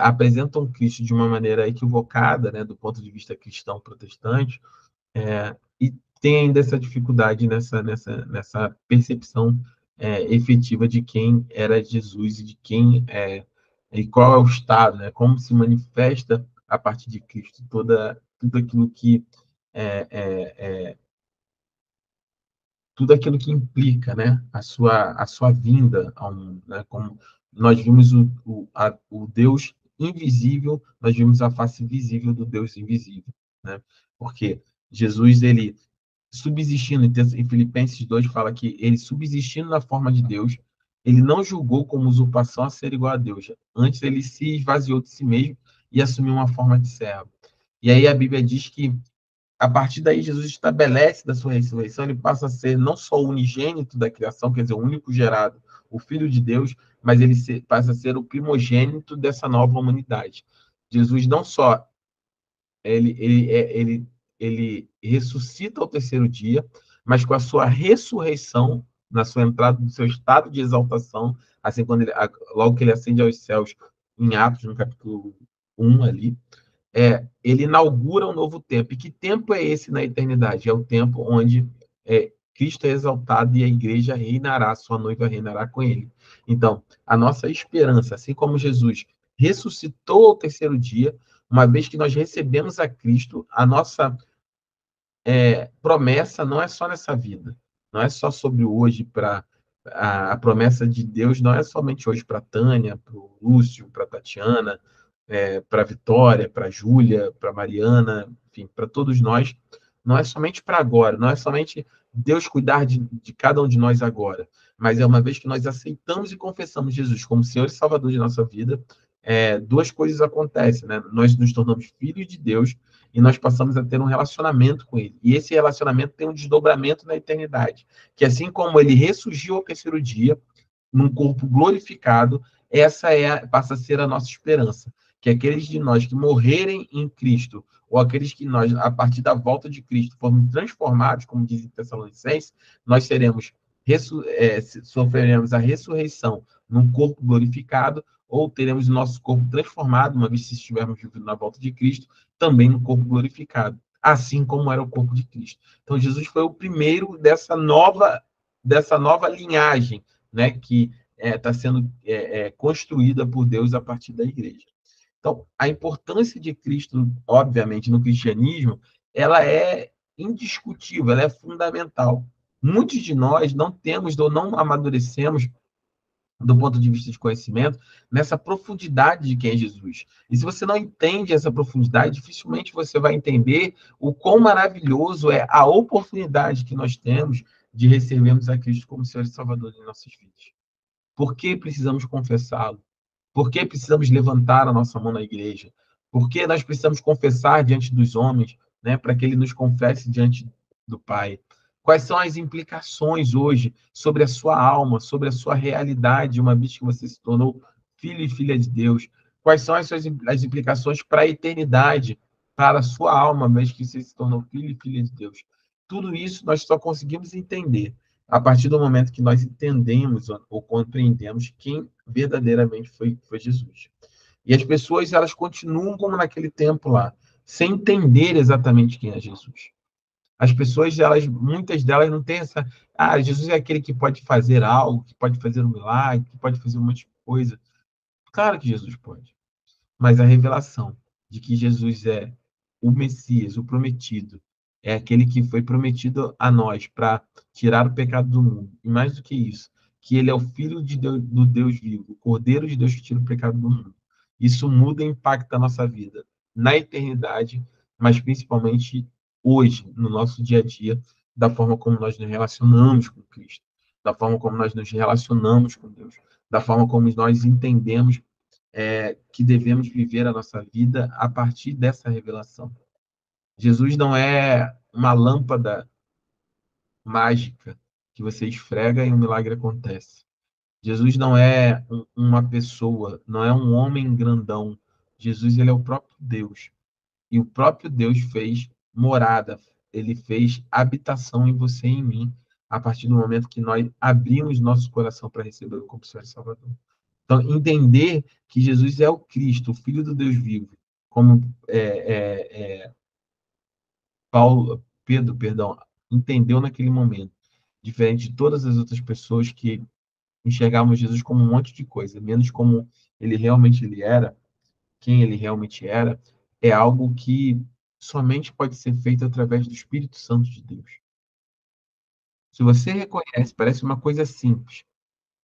S1: apresentam Cristo de uma maneira equivocada, né? Do ponto de vista cristão protestante, e tem ainda essa dificuldade nessa percepção efetiva de quem era Jesus e de quem e qual é o estado, né? Como se manifesta a partir de Cristo tudo aquilo que tudo aquilo que implica, né? A sua vinda ao mundo, né? Como nós vimos o Deus invisível, nós vimos a face visível do Deus invisível, né? Porque Jesus, ele subsistindo, em Filipenses 2 fala que ele subsistindo na forma de Deus, ele não julgou como usurpação a ser igual a Deus. Antes, ele se esvaziou de si mesmo e assumiu uma forma de servo. E aí a Bíblia diz que, a partir daí, Jesus estabelece da sua ressurreição, ele passa a ser não só o unigênito da criação, quer dizer, o único gerado, o Filho de Deus, mas ele passa a ser o primogênito dessa nova humanidade. Jesus não só ele ressuscita ao terceiro dia, mas com a sua ressurreição, na sua entrada do seu estado de exaltação, assim, logo que ele ascende aos céus, em Atos, no capítulo 1 ali, ele inaugura um novo tempo. E que tempo é esse na eternidade? É o tempo onde Cristo é exaltado e a igreja reinará, sua noiva reinará com ele. Então, a nossa esperança, assim como Jesus ressuscitou ao terceiro dia, uma vez que nós recebemos a Cristo, a nossa promessa não é só nessa vida, não é só sobre hoje. A promessa de Deus não é somente hoje para Tânia, para o Lúcio, para Tatiana, para Vitória, para Júlia, para Mariana, enfim, para todos nós. Não é somente para agora, não é somente Deus cuidar de cada um de nós agora, mas é uma vez que nós aceitamos e confessamos Jesus como Senhor e Salvador de nossa vida, duas coisas acontecem, né? Nós nos tornamos filhos de Deus e nós passamos a ter um relacionamento com Ele. E esse relacionamento tem um desdobramento na eternidade, que assim como Ele ressurgiu ao terceiro dia, num corpo glorificado, essa passa a ser a nossa esperança, que aqueles de nós que morrerem em Cristo, ou aqueles que nós, a partir da volta de Cristo, formos transformados, como diz em Tessalonicenses, nós sofreremos a ressurreição num corpo glorificado, ou teremos o nosso corpo transformado, uma vez que estivermos vivos na volta de Cristo, também no corpo glorificado, assim como era o corpo de Cristo. Então, Jesus foi o primeiro dessa nova linhagem, né, que está sendo construída por Deus a partir da igreja. Então, a importância de Cristo, obviamente, no cristianismo, ela é indiscutível, ela é fundamental. Muitos de nós não temos ou não amadurecemos do ponto de vista de conhecimento, nessa profundidade de quem é Jesus. E se você não entende essa profundidade, dificilmente você vai entender o quão maravilhoso é a oportunidade que nós temos de recebermos a Cristo como Senhor e Salvador de nossas vidas. Por que precisamos confessá-lo? Por que precisamos levantar a nossa mão na igreja? Por que nós precisamos confessar diante dos homens, né, para que ele nos confesse diante do Pai? Quais são as implicações hoje sobre a sua alma, sobre a sua realidade, uma vez que você se tornou filho e filha de Deus? Quais são as implicações para a eternidade, para a sua alma, uma vez que você se tornou filho e filha de Deus? Tudo isso nós só conseguimos entender a partir do momento que nós entendemos ou compreendemos quem verdadeiramente foi Jesus. E as pessoas, elas continuam como naquele tempo lá, sem entender exatamente quem é Jesus. As pessoas, muitas delas não têm essa... Jesus é aquele que pode fazer algo, que pode fazer um milagre, que pode fazer um monte de coisa. Claro que Jesus pode. Mas a revelação de que Jesus é o Messias, o prometido, é aquele que foi prometido a nós para tirar o pecado do mundo. E mais do que isso, que ele é o Filho de Deus, do Deus vivo, o Cordeiro de Deus que tira o pecado do mundo. Isso muda e impacta a nossa vida na eternidade, mas principalmente hoje, no nosso dia a dia, da forma como nós nos relacionamos com Cristo, da forma como nós nos relacionamos com Deus, da forma como nós entendemos que devemos viver a nossa vida a partir dessa revelação. Jesus não é uma lâmpada mágica que você esfrega e um milagre acontece. Jesus não é uma pessoa, não é um homem grandão. Jesus, ele é o próprio Deus. E o próprio Deus fez morada, ele fez habitação em você e em mim, a partir do momento que nós abrimos nosso coração para receber o como Senhor e Salvador. Então, entender que Jesus é o Cristo, o Filho do Deus vivo, como Pedro, entendeu naquele momento, diferente de todas as outras pessoas que enxergavam Jesus como um monte de coisa, menos como ele realmente era, quem ele realmente era, é algo que somente pode ser feito através do Espírito Santo de Deus. Se você reconhece, parece uma coisa simples.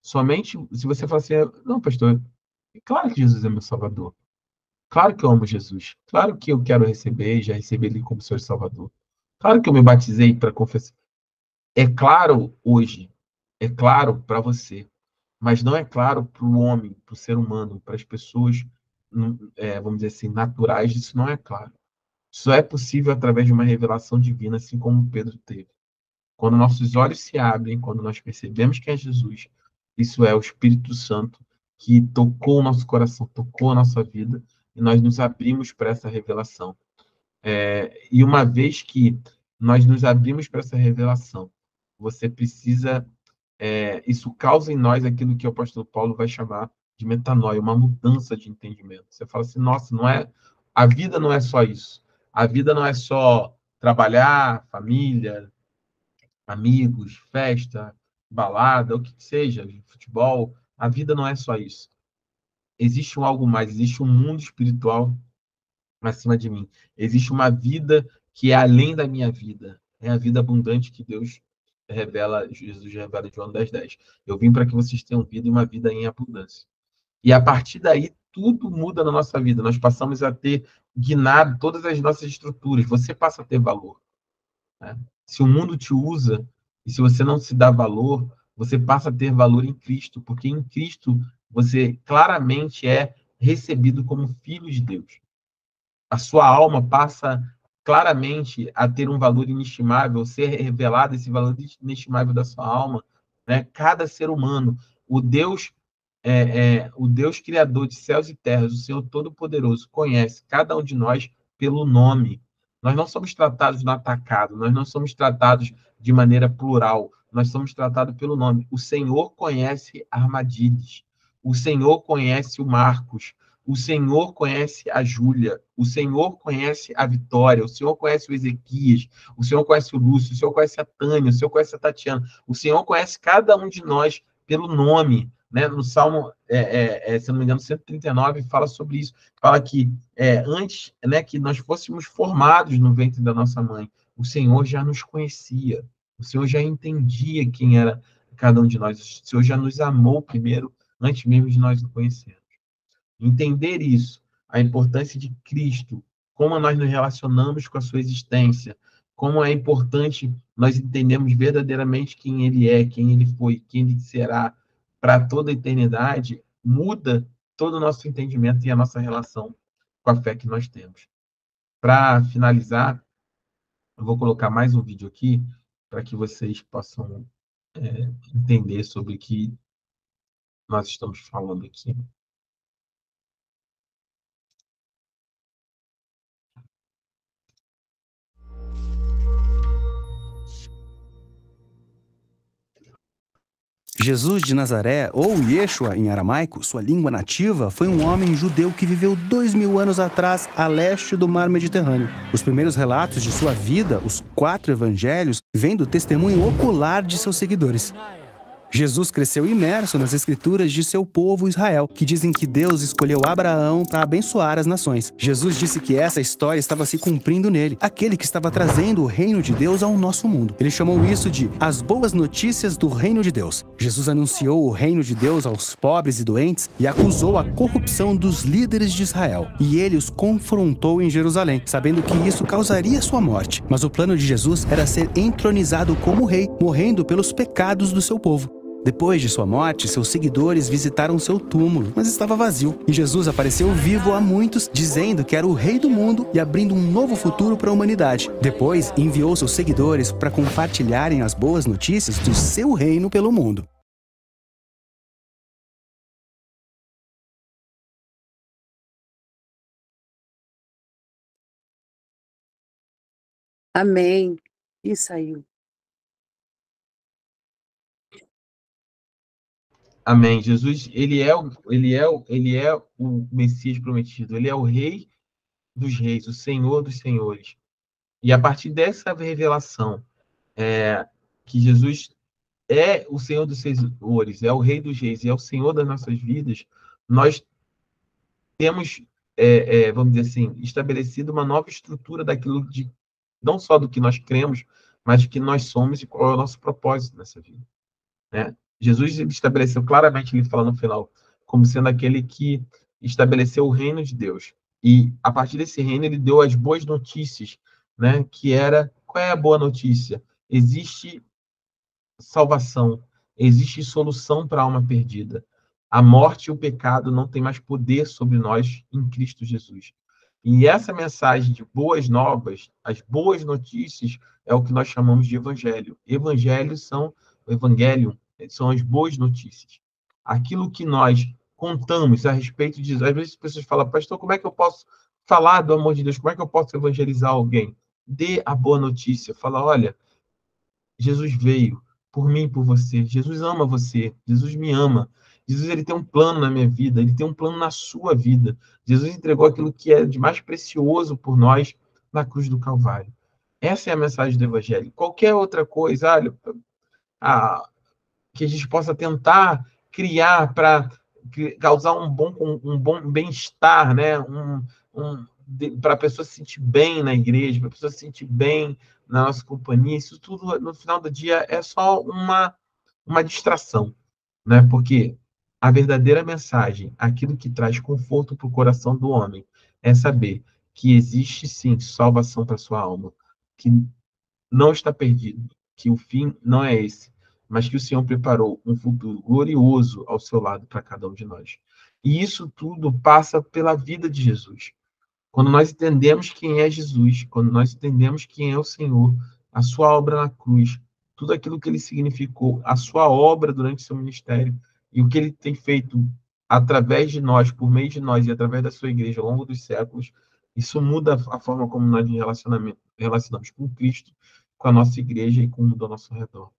S1: Somente se você fala assim, não, pastor, claro que Jesus é meu Salvador. Claro que eu amo Jesus. Claro que eu quero receber, já recebi ele como Senhor e Salvador. Claro que eu me batizei para confessar. É claro hoje, é claro para você. mas não é claro para o homem, para o ser humano, para as pessoas, vamos dizer assim, naturais, isso não é claro. Só é possível através de uma revelação divina, assim como Pedro teve. Quando nossos olhos se abrem, quando nós percebemos que é Jesus, isso é o Espírito Santo que tocou o nosso coração, tocou a nossa vida, e nós nos abrimos para essa revelação. E uma vez que nós nos abrimos para essa revelação, você precisa, isso causa em nós aquilo que o apóstolo Paulo vai chamar de metanoia, uma mudança de entendimento. Você fala assim, nossa, a vida não é só isso. A vida não é só trabalhar, família, amigos, festa, balada, o que seja, futebol. A vida não é só isso. Existe algo mais, existe um mundo espiritual acima de mim. Existe uma vida que é além da minha vida. É a vida abundante que Deus revela, Jesus revela em João 10:10. Eu vim para que vocês tenham vida e uma vida em abundância. E a partir daí, tudo muda na nossa vida. Nós passamos a ter guinado todas as nossas estruturas. Você passa a ter valor, né? Se o mundo te usa e se você não se dá valor, você passa a ter valor em Cristo, porque em Cristo você claramente é recebido como filho de Deus. A sua alma passa claramente a ter um valor inestimável, ser revelado esse valor inestimável da sua alma, né? Cada ser humano, o Deus criador de céus e terras, o Senhor Todo-Poderoso, conhece cada um de nós pelo nome. Nós não somos tratados no atacado, nós não somos tratados de maneira plural, nós somos tratados pelo nome. O Senhor conhece armadilhas, o Senhor conhece o Marcos, o Senhor conhece a Júlia, o Senhor conhece a Vitória, o Senhor conhece o Ezequias, o Senhor conhece o Lúcio, o Senhor conhece a Tânia, o Senhor conhece a Tatiana, o Senhor conhece cada um de nós pelo nome, né? No Salmo, se não me engano, 139, fala sobre isso, fala que antes, né, que nós fôssemos formados no ventre da nossa mãe, o Senhor já nos conhecia, o Senhor já entendia quem era cada um de nós, o Senhor já nos amou primeiro, antes mesmo de nós o conhecermos. Entender isso, a importância de Cristo, como nós nos relacionamos com a sua existência, como é importante nós entendermos verdadeiramente quem Ele é, quem Ele foi, quem Ele será para toda a eternidade, muda todo o nosso entendimento e a nossa relação com a fé que nós temos. Para finalizar, eu vou colocar mais um vídeo aqui para que vocês possam entender sobre o que nós estamos falando aqui.
S6: Jesus de Nazaré, ou Yeshua em aramaico, sua língua nativa, foi um homem judeu que viveu 2000 anos atrás a leste do mar Mediterrâneo. Os primeiros relatos de sua vida, os 4 evangelhos, vêm do testemunho ocular de seus seguidores. Jesus cresceu imerso nas escrituras de seu povo Israel, que dizem que Deus escolheu Abraão para abençoar as nações. Jesus disse que essa história estava se cumprindo nele, aquele que estava trazendo o reino de Deus ao nosso mundo. Ele chamou isso de as boas notícias do reino de Deus. Jesus anunciou o reino de Deus aos pobres e doentes e acusou a corrupção dos líderes de Israel. E ele os confrontou em Jerusalém, sabendo que isso causaria sua morte. Mas o plano de Jesus era ser entronizado como rei, morrendo pelos pecados do seu povo. Depois de sua morte, seus seguidores visitaram seu túmulo, mas estava vazio. E Jesus apareceu vivo a muitos, dizendo que era o rei do mundo e abrindo um novo futuro para a humanidade. Depois, enviou seus seguidores para compartilharem as boas notícias do seu reino pelo mundo.
S2: Amém. E saiu.
S1: Amém. Jesus, ele é o Messias prometido. Ele é o Rei dos Reis, o Senhor dos Senhores. E a partir dessa revelação, que Jesus é o Senhor dos Senhores, é o Rei dos Reis e é o Senhor das nossas vidas, nós temos, vamos dizer assim, estabelecido uma nova estrutura daquilo não só do que nós cremos, mas do que nós somos e qual é o nosso propósito nessa vida, né? Jesus estabeleceu claramente, ele fala no final, como sendo aquele que estabeleceu o reino de Deus. E, a partir desse reino, ele deu as boas notícias, né? Que era, qual é a boa notícia? Existe salvação, Existe solução para a alma perdida. A morte e o pecado não têm mais poder sobre nós em Cristo Jesus. E essa mensagem de boas novas, as boas notícias, é o que nós chamamos de evangelho. Evangelho são as boas notícias. Aquilo que nós contamos a respeito de... Às vezes as pessoas falam, pastor, como é que eu posso falar do amor de Deus? Como é que eu posso evangelizar alguém? Dê a boa notícia. Fala, olha, Jesus veio por mim e por você. Jesus ama você. Jesus me ama. Jesus, ele tem um plano na minha vida. Ele tem um plano na sua vida. Jesus entregou aquilo que é de mais precioso por nós na cruz do Calvário. Essa é a mensagem do Evangelho. Qualquer outra coisa, olha, que a gente possa tentar criar para causar um bom bem-estar, né? Para a pessoa se sentir bem na igreja, para a pessoa se sentir bem na nossa companhia. Isso tudo, no final do dia, é só uma distração, né? Porque a verdadeira mensagem, aquilo que traz conforto para o coração do homem, é saber que existe, sim, salvação para sua alma, que não está perdido, que o fim não é esse, mas que o Senhor preparou um futuro glorioso ao seu lado para cada um de nós. E isso tudo passa pela vida de Jesus. Quando nós entendemos quem é Jesus, quando nós entendemos quem é o Senhor, a sua obra na cruz, tudo aquilo que ele significou, a sua obra durante o seu ministério e o que ele tem feito através de nós, por meio de nós e através da sua igreja ao longo dos séculos, isso muda a forma como nós nos relacionamos com Cristo, com a nossa igreja e com o mundo ao nosso redor.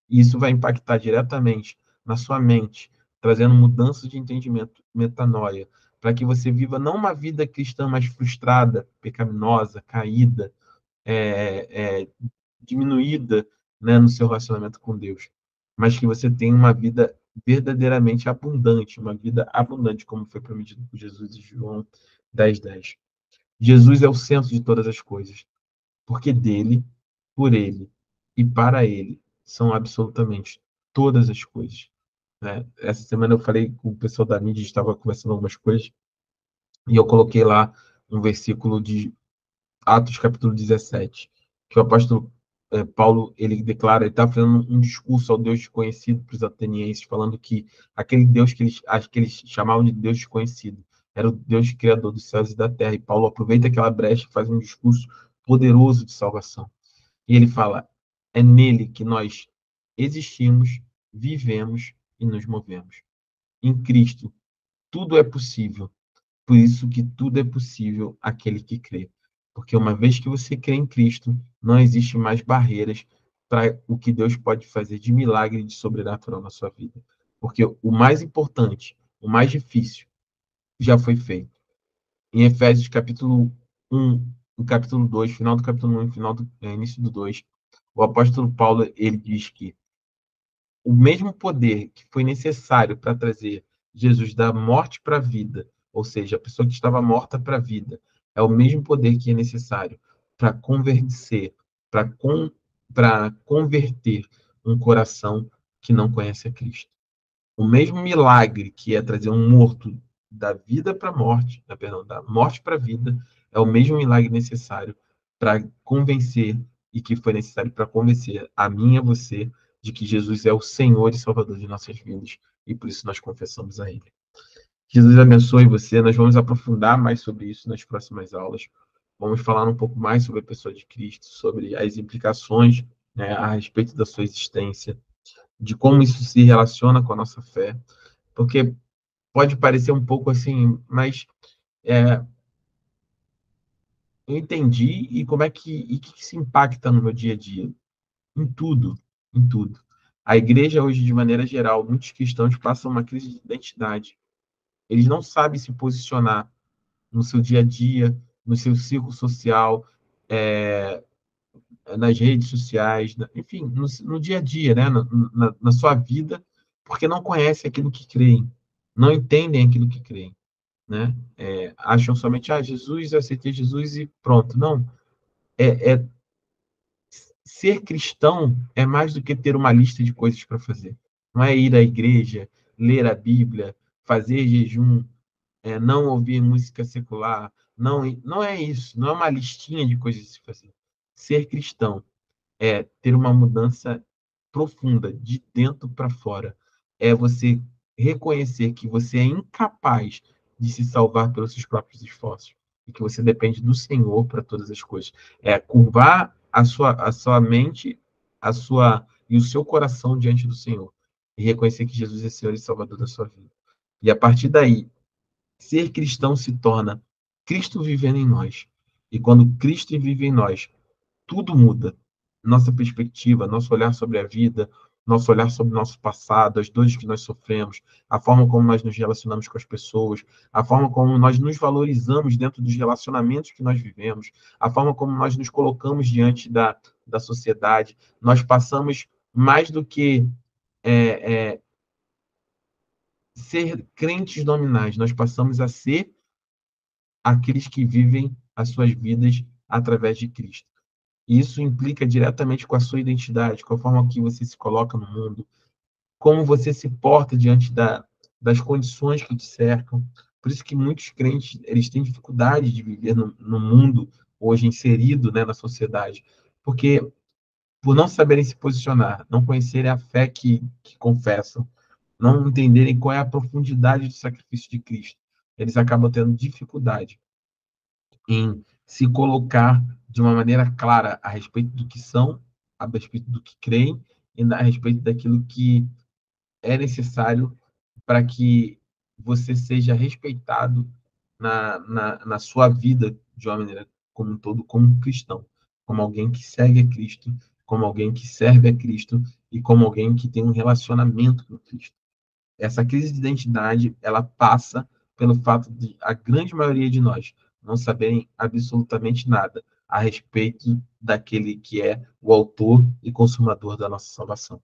S1: E isso vai impactar diretamente na sua mente, trazendo mudanças de entendimento, metanoia, para que você viva não uma vida cristã mais frustrada, pecaminosa, caída, diminuída, né, no seu relacionamento com Deus, mas que você tenha uma vida verdadeiramente abundante, uma vida abundante, como foi prometido por Jesus em João 10:10. Jesus é o centro de todas as coisas, porque dele, por ele e para ele são absolutamente todas as coisas, né? Essa semana eu falei com o pessoal da mídia, estava conversando algumas coisas, e eu coloquei lá um versículo de Atos capítulo 17, que o apóstolo Paulo, ele declara, ele está fazendo um discurso ao Deus desconhecido para os atenienses, falando que aquele Deus que eles chamavam de Deus desconhecido era o Deus criador dos céus e da terra. E Paulo aproveita aquela brecha e faz um discurso poderoso de salvação. E ele fala, é nele que nós existimos, vivemos e nos movemos. Em Cristo, tudo é possível. Por isso que tudo é possível àquele que crê. Porque uma vez que você crê em Cristo, não existe mais barreiras para o que Deus pode fazer de milagre e de sobrenatural na sua vida. Porque o mais importante, o mais difícil, já foi feito. Em Efésios capítulo 1, no capítulo 2, final do capítulo 1 e início do 2, o apóstolo Paulo, ele diz que o mesmo poder que foi necessário para trazer Jesus da morte para a vida, ou seja, a pessoa que estava morta para a vida, é o mesmo poder que é necessário para convencer, para converter um coração que não conhece a Cristo. O mesmo milagre que é trazer um morto da vida para a morte, perdão, da morte para a vida, é o mesmo milagre necessário para convencer e que foi necessário para convencer a mim e a você de que Jesus é o Senhor e Salvador de nossas vidas e por isso nós confessamos a Ele. Jesus abençoe você. Nós vamos aprofundar mais sobre isso nas próximas aulas. Vamos falar um pouco mais sobre a pessoa de Cristo, sobre as implicações, né, a respeito da sua existência, de como isso se relaciona com a nossa fé, porque pode parecer um pouco assim, mas eu entendi e como é que se impacta no meu dia a dia, em tudo, em tudo. A igreja hoje, de maneira geral, muitos cristãos passam uma crise de identidade. Eles não sabem se posicionar no seu dia a dia, no seu círculo social, nas redes sociais, enfim, no dia a dia, né? Na sua vida, porque não conhecem aquilo que creem, não entendem aquilo que creem, né? Acham somente, Jesus, eu aceitei Jesus e pronto. Não, ser cristão é mais do que ter uma lista de coisas para fazer. Não é ir à igreja, ler a Bíblia, fazer jejum, não ouvir música secular. Não é isso, não é uma listinha de coisas a se fazer. Ser cristão é ter uma mudança profunda, de dentro para fora. É você reconhecer que você é incapaz de se salvar pelos seus próprios esforços e que você depende do Senhor para todas as coisas. É curvar a sua mente, e o seu coração diante do Senhor e reconhecer que Jesus é Senhor e Salvador da sua vida. E a partir daí, ser cristão se torna Cristo vivendo em nós. E quando Cristo vive em nós, tudo muda. Nossa perspectiva, nosso olhar sobre a vida, nosso olhar sobre o nosso passado, as dores que nós sofremos, a forma como nós nos relacionamos com as pessoas, a forma como nós nos valorizamos dentro dos relacionamentos que nós vivemos, a forma como nós nos colocamos diante da sociedade. Nós passamos mais do que ser crentes nominais, nós passamos a ser aqueles que vivem as suas vidas através de Cristo. E isso implica diretamente com a sua identidade, com a forma que você se coloca no mundo, como você se porta diante das condições que te cercam. Por isso que muitos crentes eles têm dificuldade de viver no mundo hoje inserido, né, na sociedade, porque por não saberem se posicionar, não conhecerem a fé que confessam, não entenderem qual é a profundidade do sacrifício de Cristo, eles acabam tendo dificuldade em se colocar de uma maneira clara a respeito do que são, a respeito do que creem e a respeito daquilo que é necessário para que você seja respeitado na sua vida de uma maneira como um todo, como um cristão, como alguém que segue a Cristo, como alguém que serve a Cristo e como alguém que tem um relacionamento com Cristo. Essa crise de identidade, ela passa pelo fato de a grande maioria de nós não saberem absolutamente nada a respeito daquele que é o autor e consumador da nossa salvação.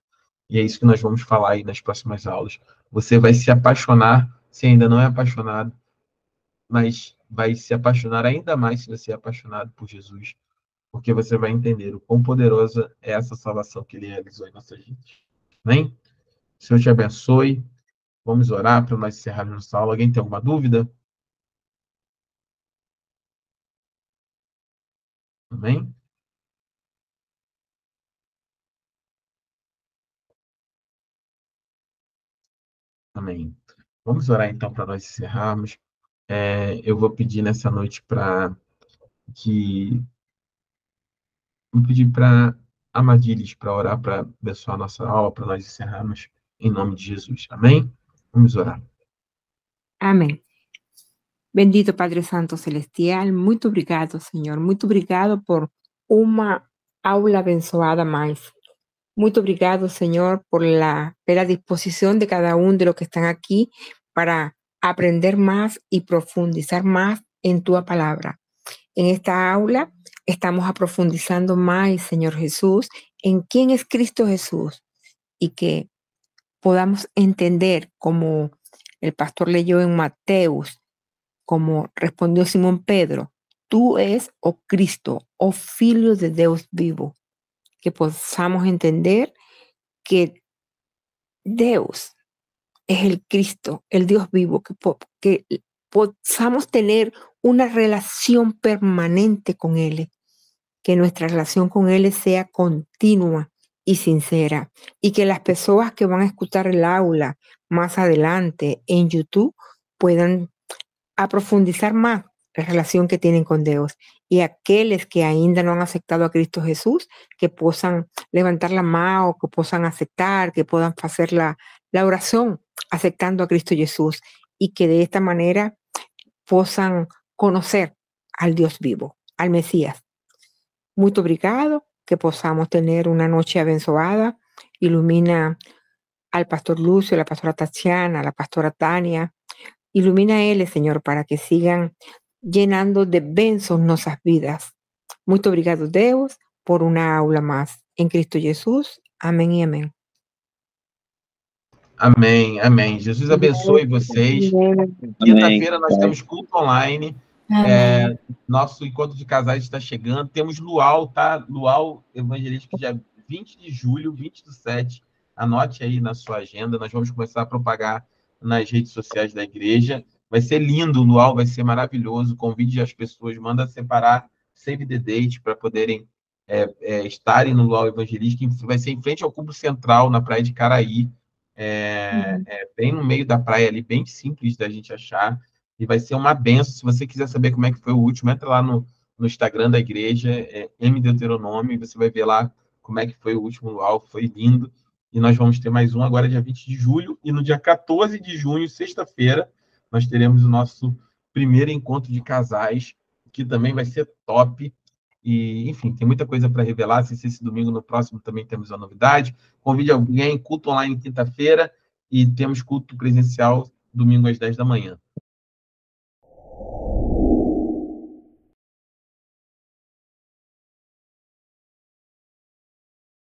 S1: E é isso que nós vamos falar aí nas próximas aulas. Você vai se apaixonar, se ainda não é apaixonado, mas vai se apaixonar ainda mais se você é apaixonado por Jesus, porque você vai entender o quão poderosa é essa salvação que ele realizou em nossas vidas. Amém? O Senhor te abençoe. Vamos orar para nós encerrarmos nossa aula. Alguém tem alguma dúvida? Amém? Amém. Vamos orar então para nós encerrarmos. Eu vou pedir nessa noite que vou pedir para Amadilis para orar para abençoar a nossa aula, para nós encerrarmos em nome de Jesus. Amém? Vamos orar.
S7: Amém. Bendito Padre Santo Celestial, muito obrigado, Senhor. Muito obrigado por uma aula abençoada mais. Muito obrigado, Señor, por la disposición de cada uno de los que están aquí para aprender más y profundizar más en tu palabra. En esta aula estamos profundizando más, Señor Jesús, en quién es Cristo Jesús y que podamos entender, como el pastor leyó en Mateus, como respondió Simón Pedro, tú es, oh Cristo, oh Filho de Deus vivo, que podamos entender que Dios es el Cristo, el Dios vivo, que podamos tener una relación permanente con Él, que nuestra relación con Él sea continua y sincera, y que las personas que van a escuchar el aula más adelante en YouTube puedan profundizar más la relación que tienen con Dios. Y aquellos que ainda no han aceptado a Cristo Jesús, que puedan levantar la mano, que puedan aceptar, que puedan hacer la oración aceptando a Cristo Jesús, y que de esta manera puedan conocer al Dios vivo, al Mesías. Muito obrigado, que podamos tener una noche abençoada. Ilumina al pastor Lucio, a la pastora Tatiana, a la pastora Tania. Ilumina a ellos, Señor, para que sigan llenando de bênçãos nuestras vidas. Muito obrigado, Deus, por una aula más. En Cristo Jesús. Amén y amén.
S1: Amém, amém. Jesus abençoe vocês. Quinta-feira nós temos culto online. Nosso encontro de casais está chegando. Temos Luau, tá? Luau Evangelístico, dia 20 de julho, 20/7. Anote aí na sua agenda. Nós vamos começar a propagar nas redes sociais da igreja. Vai ser lindo, o Luau vai ser maravilhoso. Convide as pessoas, manda separar Save the Date para poderem estarem no Luau Evangelístico, que vai ser em frente ao Cubo Central, na praia de Caraí, bem no meio da praia ali, bem simples da gente achar, e vai ser uma benção. Se você quiser saber como é que foi o último, entra lá no Instagram da igreja, M Deuteronômio, e você vai ver lá como é que foi o último luau, foi lindo. E nós vamos ter mais um agora dia 20 de julho, e no dia 14 de junho, sexta-feira, nós teremos o nosso primeiro encontro de casais, que também vai ser top. E, enfim, tem muita coisa para revelar. Se esse domingo, no próximo, também temos uma novidade. Convide alguém, culto online quinta-feira, e temos culto presencial domingo às 10 da manhã.